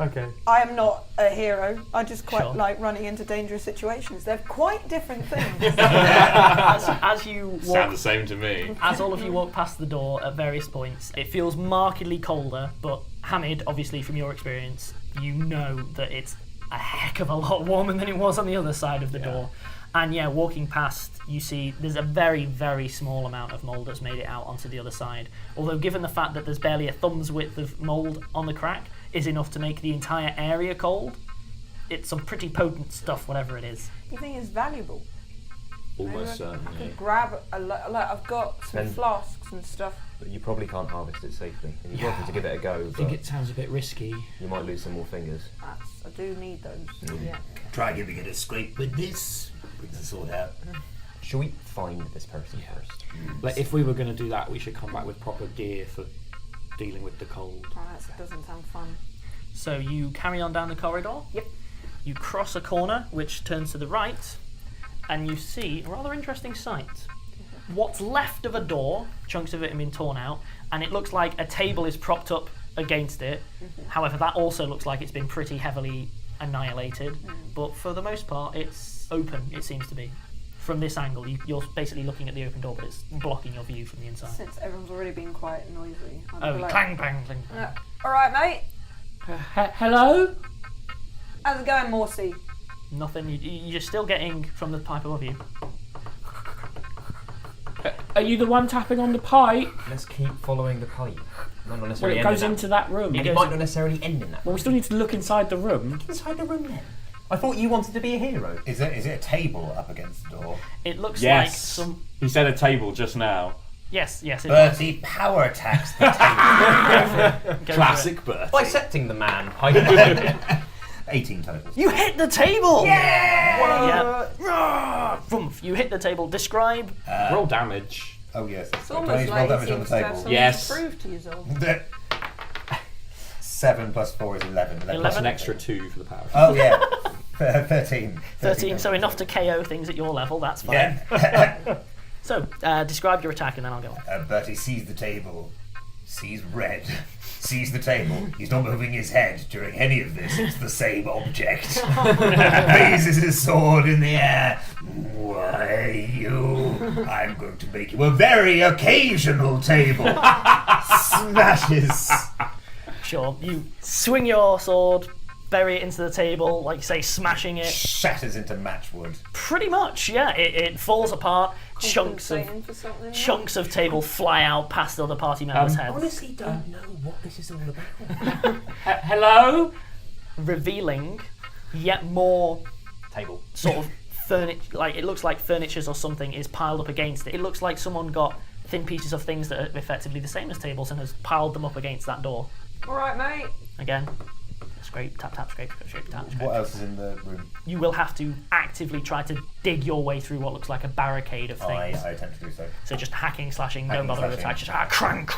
[SPEAKER 3] Okay.
[SPEAKER 4] I am not a hero. I just quite
[SPEAKER 1] Sure.
[SPEAKER 4] like running into dangerous situations. They're quite different things.
[SPEAKER 1] As you
[SPEAKER 5] Sound
[SPEAKER 1] walk,
[SPEAKER 5] the same to me.
[SPEAKER 1] as all of you walk past the door at various points, it feels markedly colder. But Hamid, obviously from your experience, you know that it's a heck of a lot warmer than it was on the other side of the door. And yeah, walking past, you see there's a very, very small amount of mould that's made it out onto the other side. Although given the fact that there's barely a thumb's width of mould on the crack is enough to make the entire area cold, it's some pretty potent stuff, whatever it is.
[SPEAKER 4] You think it's valuable?
[SPEAKER 5] Almost
[SPEAKER 4] I
[SPEAKER 5] certainly.
[SPEAKER 4] could grab a lot. Like I've got some flasks and stuff.
[SPEAKER 3] But you probably can't harvest it safely. And you're welcome to give it a go.
[SPEAKER 5] I think it sounds a bit risky.
[SPEAKER 3] You might lose some more fingers.
[SPEAKER 4] I do need those. Yeah.
[SPEAKER 6] Try giving it a scrape with this. Bring the sword out.
[SPEAKER 3] Shall we find this person first?
[SPEAKER 5] Like, if we were going to do that, we should come back with proper gear for dealing with the cold.
[SPEAKER 4] Oh, that doesn't sound fun.
[SPEAKER 1] So you carry on down the corridor.
[SPEAKER 4] Yep.
[SPEAKER 1] You cross a corner, which turns to the right, and you see a rather interesting sight. What's left of a door, chunks of it have been torn out, and it looks like a table is propped up against it. However, that also looks like it's been pretty heavily annihilated, but for the most part, it's open, it seems to be. From this angle, you're basically looking at the open door, but it's blocking your view from the inside.
[SPEAKER 4] Since everyone's already been quite noisy.
[SPEAKER 1] Oh, clang, bang, clang.
[SPEAKER 4] Alright, mate.
[SPEAKER 5] Hello?
[SPEAKER 4] How's it going, Morsey?
[SPEAKER 1] Nothing, you're still getting from the pipe above you.
[SPEAKER 5] Are you the one tapping on the pipe?
[SPEAKER 3] Let's keep following the pipe. Might not
[SPEAKER 5] Well,
[SPEAKER 3] necessarily
[SPEAKER 5] it
[SPEAKER 3] end
[SPEAKER 5] goes
[SPEAKER 3] in
[SPEAKER 5] into that room.
[SPEAKER 3] And it might not necessarily end in that.
[SPEAKER 5] Well, we still need to look inside the room.
[SPEAKER 3] Inside the room then. I thought you wanted to be a hero.
[SPEAKER 2] Is it a table up against the door?
[SPEAKER 1] It looks
[SPEAKER 5] Yes.
[SPEAKER 1] like some...
[SPEAKER 5] He said a table just now.
[SPEAKER 1] Yes, it
[SPEAKER 6] Bertie power attacks the table.
[SPEAKER 1] Go for
[SPEAKER 5] Classic Bertie.
[SPEAKER 3] Bisecting the man, hiding behind it.
[SPEAKER 2] 18 total.
[SPEAKER 1] it. You hit the table!
[SPEAKER 6] Yeah!
[SPEAKER 1] Yeah. Vroom, you hit the table. Describe...
[SPEAKER 5] Roll damage.
[SPEAKER 2] Oh yes.
[SPEAKER 4] It's
[SPEAKER 2] Do I
[SPEAKER 4] almost
[SPEAKER 2] need to
[SPEAKER 4] like
[SPEAKER 2] roll
[SPEAKER 4] he
[SPEAKER 2] damage on the
[SPEAKER 4] seems to have
[SPEAKER 2] table?
[SPEAKER 4] something
[SPEAKER 5] Yes.
[SPEAKER 4] to prove to you, Zolf.
[SPEAKER 2] 7 plus 4 is 11.
[SPEAKER 5] Plus
[SPEAKER 1] 11?
[SPEAKER 5] an extra 2 for the power.
[SPEAKER 2] Oh yeah. 13.
[SPEAKER 1] 13, so enough to KO things at your level, that's fine.
[SPEAKER 2] Yeah.
[SPEAKER 1] So, describe your attack and then I'll go on.
[SPEAKER 6] Bertie sees the table, sees red, sees the table. He's not moving his head during any of this. It's the same object. Raises his sword in the air. Why, you? I'm going to make you a very occasional table. Smashes.
[SPEAKER 1] Sure, you swing your sword, bury it into the table, like you say, smashing it.
[SPEAKER 2] Shatters into matchwood.
[SPEAKER 1] Pretty much, yeah. It falls apart. Chunks of table fly out past the other party members' heads.
[SPEAKER 3] Honestly, don't know what this is all about.
[SPEAKER 5] Hello?
[SPEAKER 1] Revealing yet more
[SPEAKER 3] Table.
[SPEAKER 1] sort of furniture, like it looks like furnitures or something is piled up against it. It looks like someone got thin pieces of things that are effectively the same as tables and has piled them up against that door.
[SPEAKER 4] Alright, mate.
[SPEAKER 1] Again, scrape, tap, tap, scrape, scrape, tap, scrape.
[SPEAKER 2] What else is in the room?
[SPEAKER 1] You will have to actively try to dig your way through what looks like a barricade of things.
[SPEAKER 2] I attempt to do so.
[SPEAKER 1] So just hacking, slashing, no
[SPEAKER 2] Hacking,
[SPEAKER 1] bother with
[SPEAKER 2] slashing.
[SPEAKER 1] attack, just crank.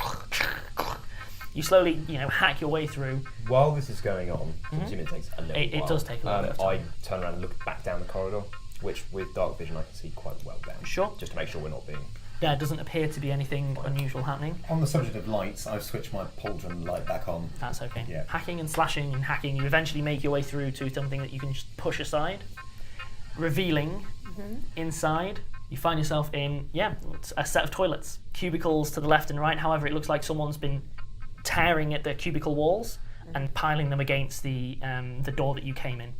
[SPEAKER 1] You slowly, hack your way through.
[SPEAKER 3] While this is going on, I assume it takes a little
[SPEAKER 1] It
[SPEAKER 3] while.
[SPEAKER 1] does take a little bit of
[SPEAKER 3] I
[SPEAKER 1] time.
[SPEAKER 3] turn around and look back down the corridor, which with dark vision I can see quite well down.
[SPEAKER 1] Sure.
[SPEAKER 3] Just to make sure we're not being...
[SPEAKER 1] There doesn't appear to be anything unusual happening.
[SPEAKER 2] On the subject of lights, I've switched my pauldron light back on.
[SPEAKER 1] That's okay.
[SPEAKER 2] Yeah.
[SPEAKER 1] Hacking and slashing and hacking, you eventually make your way through to something that you can just push aside. Revealing inside, you find yourself in, it's a set of toilets. Cubicles to the left and right, however, it looks like someone's been tearing at the cubicle walls and piling them against the door that you came in.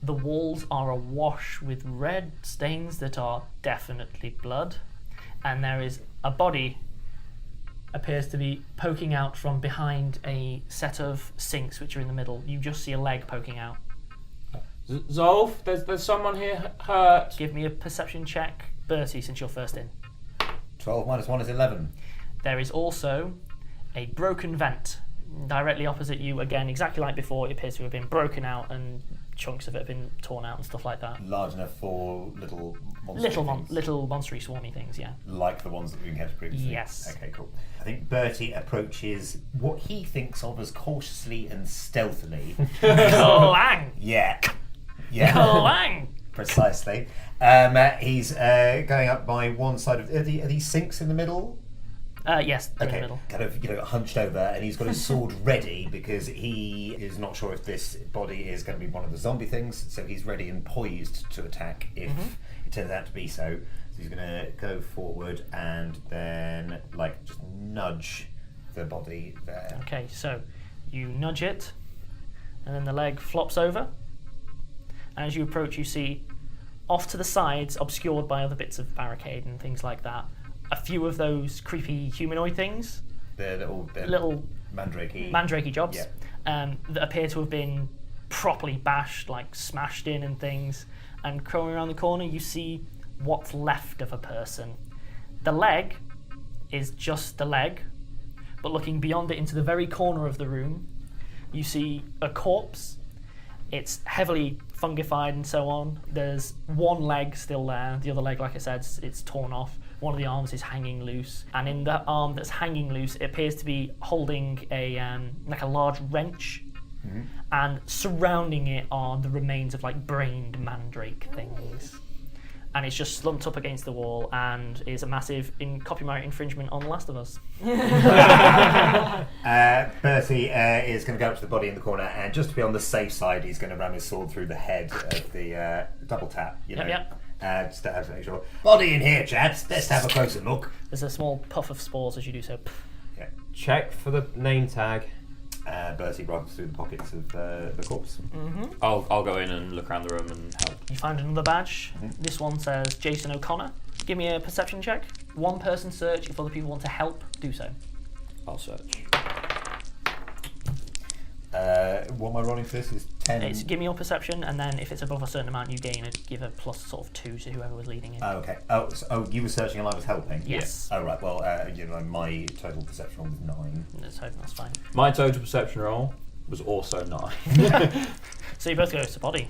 [SPEAKER 1] The walls are awash with red stains that are definitely blood. And there is a body appears to be poking out from behind a set of sinks which are in the middle. You just see a leg poking out.
[SPEAKER 5] Zolf, there's someone here hurt.
[SPEAKER 1] Give me a perception check, Bertie, since you're first in.
[SPEAKER 2] 12 minus 1 is 11.
[SPEAKER 1] There is also a broken vent directly opposite you, again, exactly like before. It appears to have been broken out and chunks of it have been torn out and stuff like that.
[SPEAKER 2] Large enough for little monster
[SPEAKER 1] Little monstery swarmy things, yeah.
[SPEAKER 2] like the ones that we encountered previously.
[SPEAKER 1] Yes.
[SPEAKER 2] Okay, cool.
[SPEAKER 6] I think Bertie approaches what he thinks of as cautiously and stealthily.
[SPEAKER 1] Clang!
[SPEAKER 6] Yeah.
[SPEAKER 1] Clang!
[SPEAKER 2] Precisely. He's going up by one side of. Are these sinks in the middle?
[SPEAKER 1] Yes, they're in the middle.
[SPEAKER 2] Kind of, hunched over, and he's got his sword ready because he is not sure if this body is going to be one of the zombie things. So he's ready and poised to attack if it turns out to be so. So he's going to go forward and then, just nudge the body there.
[SPEAKER 1] Okay, so you nudge it, and then the leg flops over. As you approach, you see off to the sides, obscured by other bits of barricade and things like that, a few of those creepy humanoid things,
[SPEAKER 2] The
[SPEAKER 1] little
[SPEAKER 2] mandrake
[SPEAKER 1] jobs,
[SPEAKER 2] Yeah.
[SPEAKER 1] that appear to have been properly bashed, like smashed in and things. And crawling around the corner, you see what's left of a person. The leg is just the leg, but looking beyond it into the very corner of the room, you see a corpse. It's heavily fungified and so on. There's one leg still there. The other leg, like I said, it's torn off. One of the arms is hanging loose, and in the arm that's hanging loose, it appears to be holding a like a large wrench, and surrounding it are the remains of like brained mandrake things. And it's just slumped up against the wall, and is a massive copyright infringement on The Last of Us.
[SPEAKER 2] Bertie is going to go up to the body in the corner, and just to be on the safe side, he's going to ram his sword through the head of the double tap. You know,
[SPEAKER 1] Yep.
[SPEAKER 2] just to have to make sure. Body in here, chaps. Let's have a closer look.
[SPEAKER 1] There's a small puff of spores as you do so.
[SPEAKER 2] Yeah.
[SPEAKER 3] Check for the name tag.
[SPEAKER 2] Bertie runs through the pockets of the corpse.
[SPEAKER 5] I'll go in and look around the room and help.
[SPEAKER 1] You find another badge. This one says Jason O'Connor. Give me a perception check. One person search. If other people want to help, do so.
[SPEAKER 5] I'll search.
[SPEAKER 2] What am I rolling for this? Is 10.
[SPEAKER 1] Give me your perception, and then if it's above a certain amount, you give a plus sort of 2 to whoever was leading it.
[SPEAKER 2] Oh, okay. You were searching and I was helping?
[SPEAKER 1] Yes.
[SPEAKER 2] Oh, right. Well, my total perception roll was 9.
[SPEAKER 1] That's fine.
[SPEAKER 5] My total perception roll was also 9.
[SPEAKER 1] So you both go, it's a body.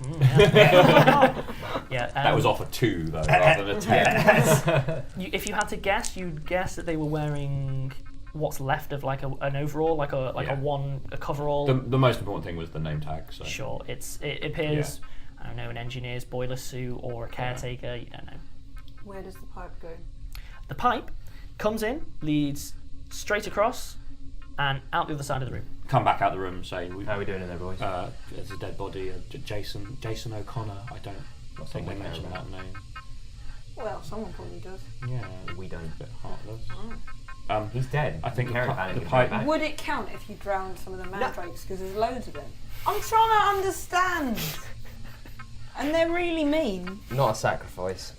[SPEAKER 1] Yeah.
[SPEAKER 5] That was off a 2 though, rather than a 10.
[SPEAKER 1] If you had to guess, you'd guess that they were wearing what's left of like an overall, like a coverall.
[SPEAKER 5] The most important thing was the name tag. So.
[SPEAKER 1] Sure, it appears, I don't know, an engineer's boiler suit or a caretaker. You don't know.
[SPEAKER 4] Where does the pipe go?
[SPEAKER 1] The pipe comes in, leads straight across, and out the other side of the room.
[SPEAKER 5] Come back out the room, say
[SPEAKER 3] How are we doing in there, boys?
[SPEAKER 5] there's a dead body. Jason O'Connor. I don't think they mentioned that name.
[SPEAKER 4] Well, someone probably does.
[SPEAKER 5] Yeah,
[SPEAKER 3] We don't.
[SPEAKER 5] a bit heartless.
[SPEAKER 3] He's dead.
[SPEAKER 5] I think
[SPEAKER 3] Caravan
[SPEAKER 5] the
[SPEAKER 3] can
[SPEAKER 5] pipe.
[SPEAKER 3] go back.
[SPEAKER 4] Would it count if you drowned some of the mandrakes? Because there's loads of them. I'm trying to understand. And they're really mean.
[SPEAKER 3] Not a sacrifice.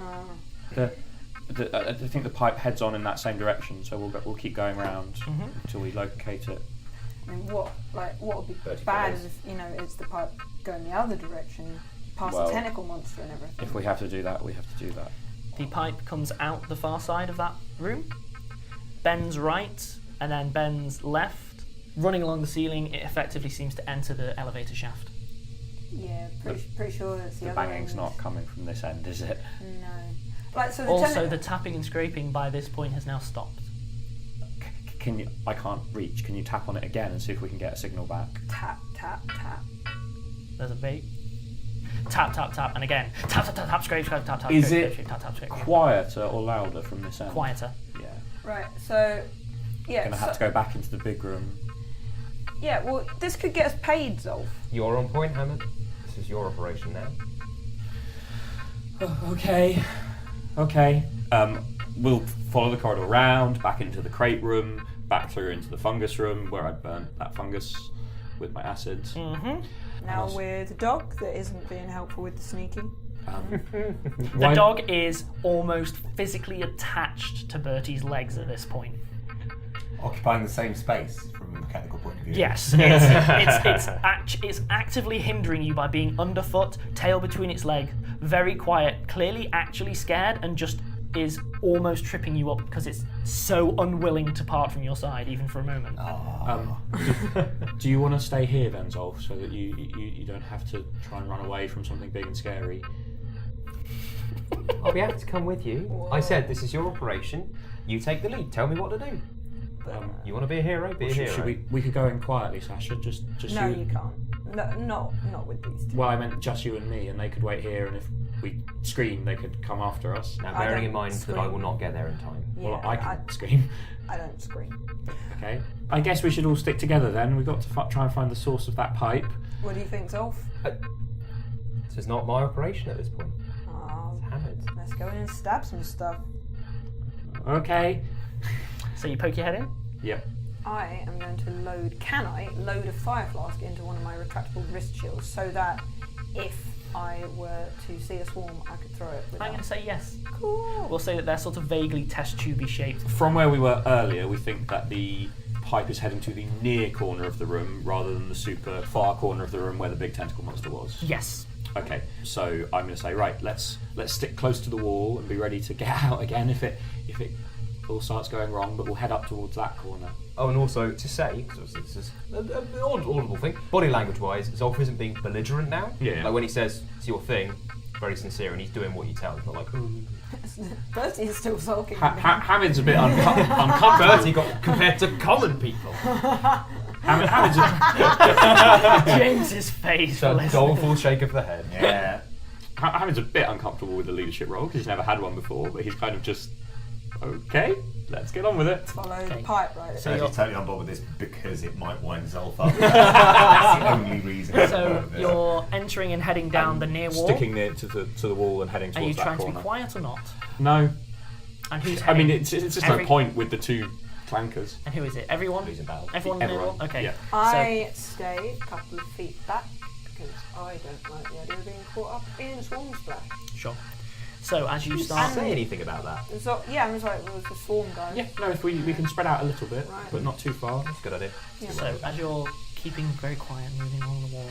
[SPEAKER 5] I think the pipe heads on in that same direction, so we'll keep going round until we locate it.
[SPEAKER 4] I mean, what would be
[SPEAKER 2] Bertie
[SPEAKER 4] bad
[SPEAKER 2] follows.
[SPEAKER 4] is if, it's the pipe going the other direction, past
[SPEAKER 5] Well,
[SPEAKER 4] the tentacle monster and everything.
[SPEAKER 5] If we have to do that, we have to do that.
[SPEAKER 1] The pipe comes out the far side of that room, bends right, and then bends left. Running along the ceiling, it effectively seems to enter the elevator shaft.
[SPEAKER 4] Yeah, pretty sure it's the
[SPEAKER 5] The
[SPEAKER 4] other
[SPEAKER 5] banging's
[SPEAKER 4] end.
[SPEAKER 5] not coming from this end, is it?
[SPEAKER 4] No. Like, so the
[SPEAKER 1] Also, the tapping and scraping by this point has now stopped.
[SPEAKER 5] Can you? I can't reach. Can you tap on it again and see if we can get a signal back?
[SPEAKER 4] tap, tap, tap.
[SPEAKER 1] There's a beat. Tap, tap, tap, and again. Tap, tap, tap, tap, scrape, scrape, tap, tap,
[SPEAKER 5] Is
[SPEAKER 1] scrape,
[SPEAKER 5] it
[SPEAKER 1] scrape, tap, tap, scrape.
[SPEAKER 5] Quieter or louder from this end?
[SPEAKER 1] Quieter.
[SPEAKER 5] Yeah.
[SPEAKER 4] Right, so, yeah.
[SPEAKER 5] Gonna have to go back into the big room.
[SPEAKER 4] Yeah, well, this could get us paid, Zolf.
[SPEAKER 3] You're on point, Hamid. This is your operation now.
[SPEAKER 5] Okay. We'll follow the corridor round, back into the crate room, back through into the fungus room where I'd burnt that fungus with my acids.
[SPEAKER 4] Now we're the dog that isn't being helpful with the sneaking.
[SPEAKER 1] The dog is almost physically attached to Bertie's legs at this point.
[SPEAKER 2] Occupying the same space from a mechanical point of view.
[SPEAKER 1] Yes, it's actively hindering you by being underfoot, tail between its legs, very quiet, clearly actually scared, and just is almost tripping you up because it's so unwilling to part from your side, even for a moment.
[SPEAKER 5] Do you want to stay here then, Zolf, so that you don't have to try and run away from something big and scary?
[SPEAKER 3] I'll be happy to come with you. I said this is your operation. You take the lead. Tell me what to do. You want to be a hero? Be a hero.
[SPEAKER 5] We could go in quietly, Sasha. Just
[SPEAKER 4] No,
[SPEAKER 5] you.
[SPEAKER 4] you can't. No, not with these two.
[SPEAKER 5] Well, I meant just you and me, and they could wait here, and if we scream, they could come after us.
[SPEAKER 3] Now,
[SPEAKER 4] I
[SPEAKER 3] bearing
[SPEAKER 4] don't
[SPEAKER 3] in mind that
[SPEAKER 4] scream.
[SPEAKER 3] I will not get there in time.
[SPEAKER 4] Yeah,
[SPEAKER 5] Well, I can scream.
[SPEAKER 4] I don't scream.
[SPEAKER 5] Okay. I guess we should all stick together then. We've got to try and find the source of that pipe.
[SPEAKER 4] What do you think, Zolf?
[SPEAKER 3] This is not my operation at this point.
[SPEAKER 4] Oh,
[SPEAKER 3] It's Hamid's.
[SPEAKER 4] let's go in and stab some stuff.
[SPEAKER 5] Okay.
[SPEAKER 1] So you poke your head in?
[SPEAKER 5] Yep.
[SPEAKER 4] I am going to load a fire flask into one of my retractable wrist shields so that if I were to see a swarm, I could throw it
[SPEAKER 1] I'm
[SPEAKER 4] without.
[SPEAKER 1] going to say yes.
[SPEAKER 4] Cool.
[SPEAKER 1] We'll say that they're sort of vaguely test tubey shaped.
[SPEAKER 5] From where we were earlier, we think that the pipe is heading to the near corner of the room rather than the super far corner of the room where the big tentacle monster was.
[SPEAKER 1] Yes.
[SPEAKER 5] Okay, so I'm going to say, right, let's stick close to the wall and be ready to get out again if it all starts going wrong, but we'll head up towards that corner.
[SPEAKER 3] Oh, and also to say, because this is an audible thing, body language-wise, Zolf isn't being belligerent now.
[SPEAKER 5] Yeah.
[SPEAKER 3] Like when he says, it's your thing, very sincere, and he's doing what you tell. He's not like, ooh.
[SPEAKER 4] Bertie is still sulking.
[SPEAKER 5] Hamid's a bit uncomfortable.
[SPEAKER 3] Bertie got compared to common people.
[SPEAKER 5] Hamid's
[SPEAKER 1] James's face.
[SPEAKER 3] So
[SPEAKER 1] will
[SPEAKER 3] a
[SPEAKER 1] listen.
[SPEAKER 3] doleful shake of the head.
[SPEAKER 2] Yeah.
[SPEAKER 5] Hamid's a bit uncomfortable with the leadership role because he's never had one before, but he's kind of just, okay, let's get on with it.
[SPEAKER 4] Follow
[SPEAKER 1] Okay.
[SPEAKER 4] the pipe, right?
[SPEAKER 1] So
[SPEAKER 2] So
[SPEAKER 1] you're-
[SPEAKER 2] he's totally on board with this because it might wind Zolf up. That's the only reason. I'm on board
[SPEAKER 1] So
[SPEAKER 2] with this.
[SPEAKER 1] you're entering and heading down the near wall.
[SPEAKER 5] Sticking near to the wall and heading
[SPEAKER 1] Are you
[SPEAKER 5] towards
[SPEAKER 1] trying
[SPEAKER 5] that
[SPEAKER 1] to be
[SPEAKER 5] corner.
[SPEAKER 1] quiet or not?
[SPEAKER 5] No,
[SPEAKER 1] And who's
[SPEAKER 5] I
[SPEAKER 1] heading?
[SPEAKER 5] mean it's just no
[SPEAKER 1] Every-
[SPEAKER 5] point with the two clankers.
[SPEAKER 1] And who is it? Everyone?
[SPEAKER 3] Losing battle.
[SPEAKER 1] Everyone in the
[SPEAKER 5] Everyone,
[SPEAKER 1] wall? Okay.
[SPEAKER 5] yeah.
[SPEAKER 4] I stay a couple of feet back because I don't like the idea of being caught up in a swarm splash.
[SPEAKER 1] So, sure. So as you
[SPEAKER 3] Did you
[SPEAKER 1] start...
[SPEAKER 3] say anything about that?
[SPEAKER 4] So yeah, I was like, there was a swarm going.
[SPEAKER 5] Yeah, no, if we can spread out a little bit,
[SPEAKER 4] Right.
[SPEAKER 5] but not too far.
[SPEAKER 3] That's a good idea.
[SPEAKER 4] Yeah.
[SPEAKER 1] So as you're keeping very quiet and moving along the wall,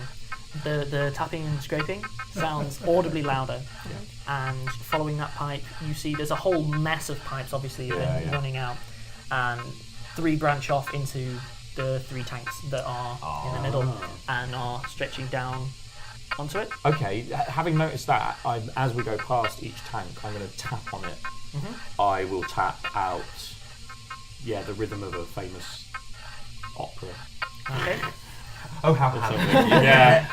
[SPEAKER 1] the tapping and scraping sounds audibly louder. And following that pipe, you see there's a whole mess of pipes obviously
[SPEAKER 5] Yeah.
[SPEAKER 1] running out. And 3 branch off into the 3 tanks that are in the middle and are stretching down onto it.
[SPEAKER 5] Okay, having noticed that, as we go past each tank, I'm going to tap on it. I will tap out, the rhythm of a famous opera.
[SPEAKER 1] Okay.
[SPEAKER 3] Oh, how
[SPEAKER 5] Yeah,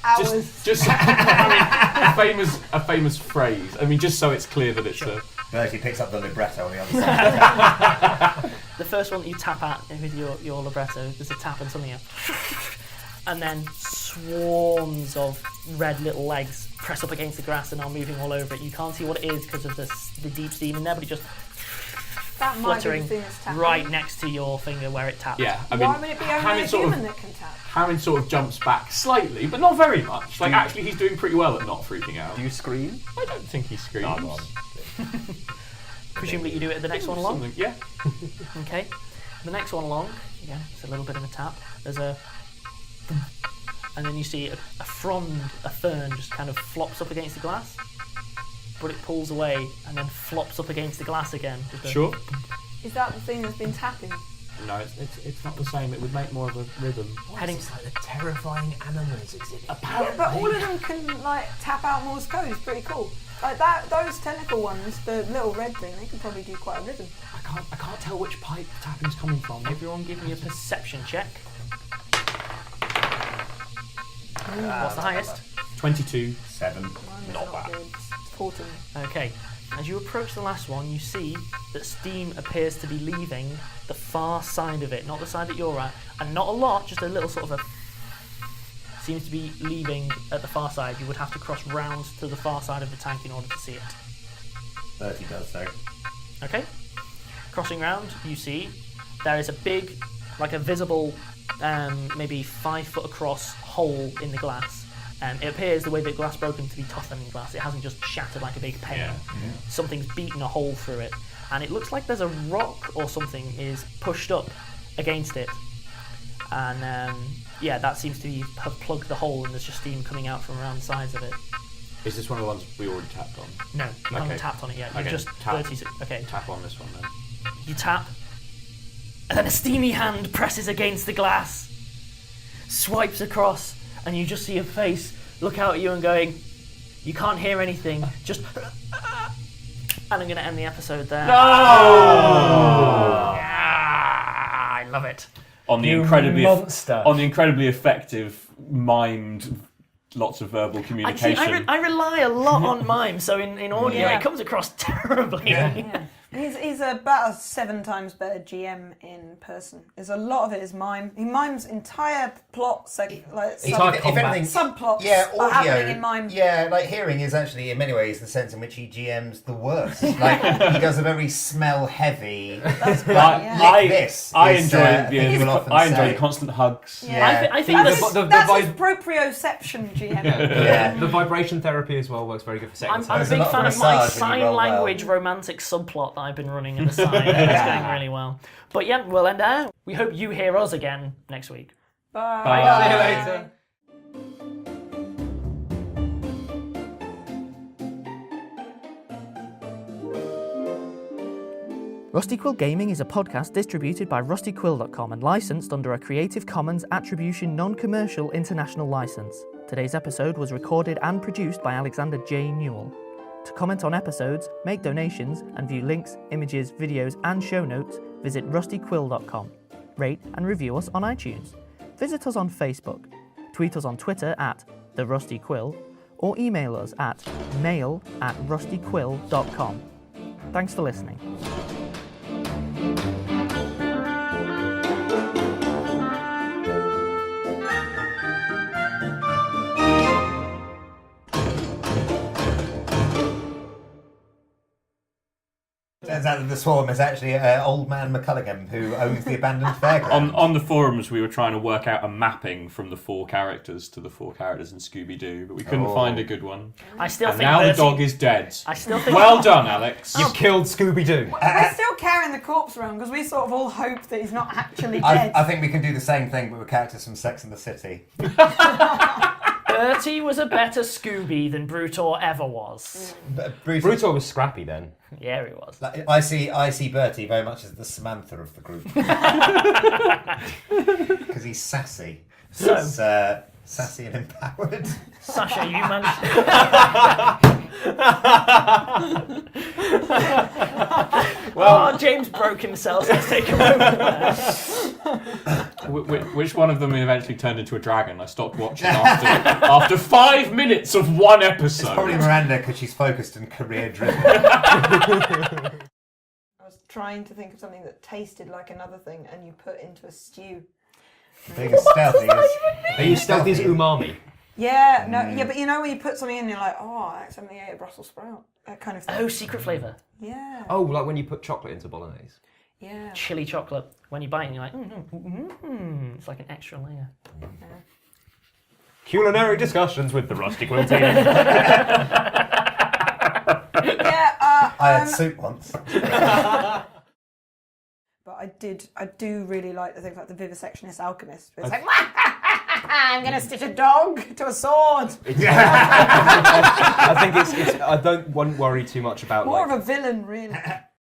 [SPEAKER 4] Hours.
[SPEAKER 5] just I mean, a famous phrase. I mean, just so it's clear that it's a.
[SPEAKER 2] Bertie picks up the libretto on the other side.
[SPEAKER 1] The first one that you tap at with your libretto, there's a tap and something else. And then swarms of red little legs press up against the grass and are moving all over it. You can't see what it is because of the deep steam in there, but it just
[SPEAKER 4] That might be the
[SPEAKER 1] fluttering
[SPEAKER 4] thing that's tapping.
[SPEAKER 1] right next to your finger where it tapped.
[SPEAKER 5] Yeah, I mean,
[SPEAKER 4] Why would it be only a
[SPEAKER 5] Hamid sort
[SPEAKER 4] human
[SPEAKER 5] of
[SPEAKER 4] that can tap?
[SPEAKER 5] Hamid sort of jumps back slightly, but not very much. Like actually, he's doing pretty well at not freaking out.
[SPEAKER 3] Do you scream?
[SPEAKER 5] I don't think he screams.
[SPEAKER 3] No, go on.
[SPEAKER 1] Presumably you do it at the next one along.
[SPEAKER 5] Something- Yeah.
[SPEAKER 1] Okay. The next one along, again, it's a little bit of a tap. There's a... And then you see a frond, a fern, just kind of flops up against the glass. But it pulls away and then flops up against the glass again. Just a-
[SPEAKER 5] Sure.
[SPEAKER 4] Is that the thing that's been tapping?
[SPEAKER 5] No, it's not the same. It would make more of a rhythm.
[SPEAKER 1] Heading...
[SPEAKER 3] It's like the terrifying animals exhibit.
[SPEAKER 4] Yeah, but all of them can like tap out Morse code. It's pretty cool. Like those tentacle ones, the little red thing, they can probably do quite a rhythm.
[SPEAKER 5] I can't tell which pipe the tapping's coming from.
[SPEAKER 1] Everyone give me a perception check. What's the highest?
[SPEAKER 5] 22.
[SPEAKER 2] 7.
[SPEAKER 4] Mine is not good. It's 14.
[SPEAKER 1] Okay. As you approach the last one, you see that steam appears to be leaving the far side of it, not the side that you're at, and not a lot, just a little sort of a... seems to be leaving at the far side. You would have to cross round to the far side of the tank in order to see it.
[SPEAKER 2] Bertie does so.
[SPEAKER 1] Okay. Crossing round, you see there is a big, like a visible, maybe 5 foot across hole in the glass. It appears the way that glass broken to be tougher than glass. It hasn't just shattered like a big pane.
[SPEAKER 5] Yeah.
[SPEAKER 1] Something's beaten a hole through it, and it looks like there's a rock or something is pushed up against it. And that seems to have plugged the hole, and there's just steam coming out from around the sides of it.
[SPEAKER 5] Is this one of the ones we already tapped on?
[SPEAKER 1] No, you haven't
[SPEAKER 5] Okay.
[SPEAKER 1] tapped on it yet. You've
[SPEAKER 5] Okay,
[SPEAKER 1] just
[SPEAKER 5] tap.
[SPEAKER 1] 36. Okay,
[SPEAKER 5] Tap on this one then.
[SPEAKER 1] you tap, and then a steamy hand presses against the glass, swipes across, and you just see a face look out at you and going, "You can't hear anything. Just." And I'm going to end the episode there. I love it.
[SPEAKER 5] On the
[SPEAKER 3] You
[SPEAKER 5] incredibly
[SPEAKER 3] monster.
[SPEAKER 5] on the incredibly effective mimed lots of verbal
[SPEAKER 1] Actually,
[SPEAKER 5] communication.
[SPEAKER 1] I rely a lot on mime, so in audio
[SPEAKER 4] Yeah.
[SPEAKER 1] it comes across terribly.
[SPEAKER 4] Yeah. He's about a 7 times better GM in person. There's a lot of it is mime. He mimes entire plots, like
[SPEAKER 3] Entire combat.
[SPEAKER 4] subplots
[SPEAKER 2] Yeah,
[SPEAKER 4] are
[SPEAKER 2] audio.
[SPEAKER 4] happening in mime.
[SPEAKER 2] Yeah, like hearing is actually in many ways the sense in which he GMs the worst. Like he does a very smell-heavy.
[SPEAKER 4] That's
[SPEAKER 5] I
[SPEAKER 2] this.
[SPEAKER 5] I
[SPEAKER 2] is,
[SPEAKER 5] enjoy
[SPEAKER 2] people often
[SPEAKER 5] I enjoy
[SPEAKER 2] say.
[SPEAKER 5] the constant hugs.
[SPEAKER 4] Yeah.
[SPEAKER 1] I think
[SPEAKER 4] That's,
[SPEAKER 3] the
[SPEAKER 4] that's
[SPEAKER 3] vi-
[SPEAKER 4] his proprioception GM.
[SPEAKER 2] Yeah.
[SPEAKER 3] The vibration therapy as well works very good for setting
[SPEAKER 1] I'm
[SPEAKER 3] the
[SPEAKER 1] a
[SPEAKER 2] There's a
[SPEAKER 1] big
[SPEAKER 2] lot of
[SPEAKER 1] fan of my
[SPEAKER 2] massage when you
[SPEAKER 1] sign
[SPEAKER 2] roll well.
[SPEAKER 1] language romantic subplot that I've been running at the side. It's going really well. But yeah, we'll end there. We hope you hear us again next week.
[SPEAKER 4] Bye.
[SPEAKER 3] Bye. See you later.
[SPEAKER 1] Rusty Quill Gaming is a podcast distributed by rustyquill.com and licensed under a Creative Commons Attribution Non-Commercial International License. Today's episode was recorded and produced by Alexander J. Newall. To comment on episodes, make donations, and view links, images, videos, and show notes, visit rustyquill.com. Rate and review us on iTunes. Visit us on Facebook. Tweet us on Twitter at @TheRustyQuill or email us at mail@rustyquill.com. Thanks for listening.
[SPEAKER 2] Turns out that the swarm is actually old man MacGuffingham who owns the abandoned fairground.
[SPEAKER 5] On the forums, we were trying to work out a mapping from the 4 characters to the 4 characters in Scooby-Doo, but we couldn't find a good one.
[SPEAKER 1] I still
[SPEAKER 5] And
[SPEAKER 1] think
[SPEAKER 5] now the
[SPEAKER 1] Bertie-
[SPEAKER 5] dog is dead.
[SPEAKER 1] I still think
[SPEAKER 5] Well done, Alex.
[SPEAKER 3] You've killed Scooby-Doo.
[SPEAKER 4] We're still carrying the corpse around because we sort of all hope that he's not actually
[SPEAKER 2] I
[SPEAKER 4] dead.
[SPEAKER 2] think we can do the same thing but with characters from Sex and the City.
[SPEAKER 1] Bertie was a better Scooby than Brutor ever was.
[SPEAKER 3] Brutor was scrappy then.
[SPEAKER 1] Yeah, he was.
[SPEAKER 2] I see Bertie very much as the Samantha of the group. Because he's sassy.
[SPEAKER 1] So-
[SPEAKER 2] He's, sassy and empowered.
[SPEAKER 1] Sasha, you managed. Well, James broke himself. Let's take a moment there.
[SPEAKER 5] Which one of them eventually turned into a dragon? I stopped watching after 5 minutes of one
[SPEAKER 2] It's
[SPEAKER 5] episode.
[SPEAKER 2] probably Miranda because she's focused and career driven.
[SPEAKER 4] I was trying to think of something that tasted like another thing and you put into a stew.
[SPEAKER 2] Being as stealthy as...
[SPEAKER 3] Are you stealthy as umami?
[SPEAKER 4] Yeah, no, yeah, but you know when you put something in and you're like, oh, I accidentally ate a Brussels sprout. That kind of thing.
[SPEAKER 1] Oh, secret flavour.
[SPEAKER 4] Yeah.
[SPEAKER 3] Oh, like when you put chocolate into bolognese.
[SPEAKER 4] Yeah.
[SPEAKER 1] Chili chocolate. When you bite it, you're like, it's like an extra layer.
[SPEAKER 3] Culinary discussions with the Rusty Quill team.
[SPEAKER 4] Yeah,
[SPEAKER 2] I had soup once.
[SPEAKER 4] but I do really like the things like the vivisectionist alchemist. It's like, I'm going to stitch a dog to a sword.
[SPEAKER 3] I think it's I won't worry too much about
[SPEAKER 4] More
[SPEAKER 3] like,
[SPEAKER 4] of a villain, really.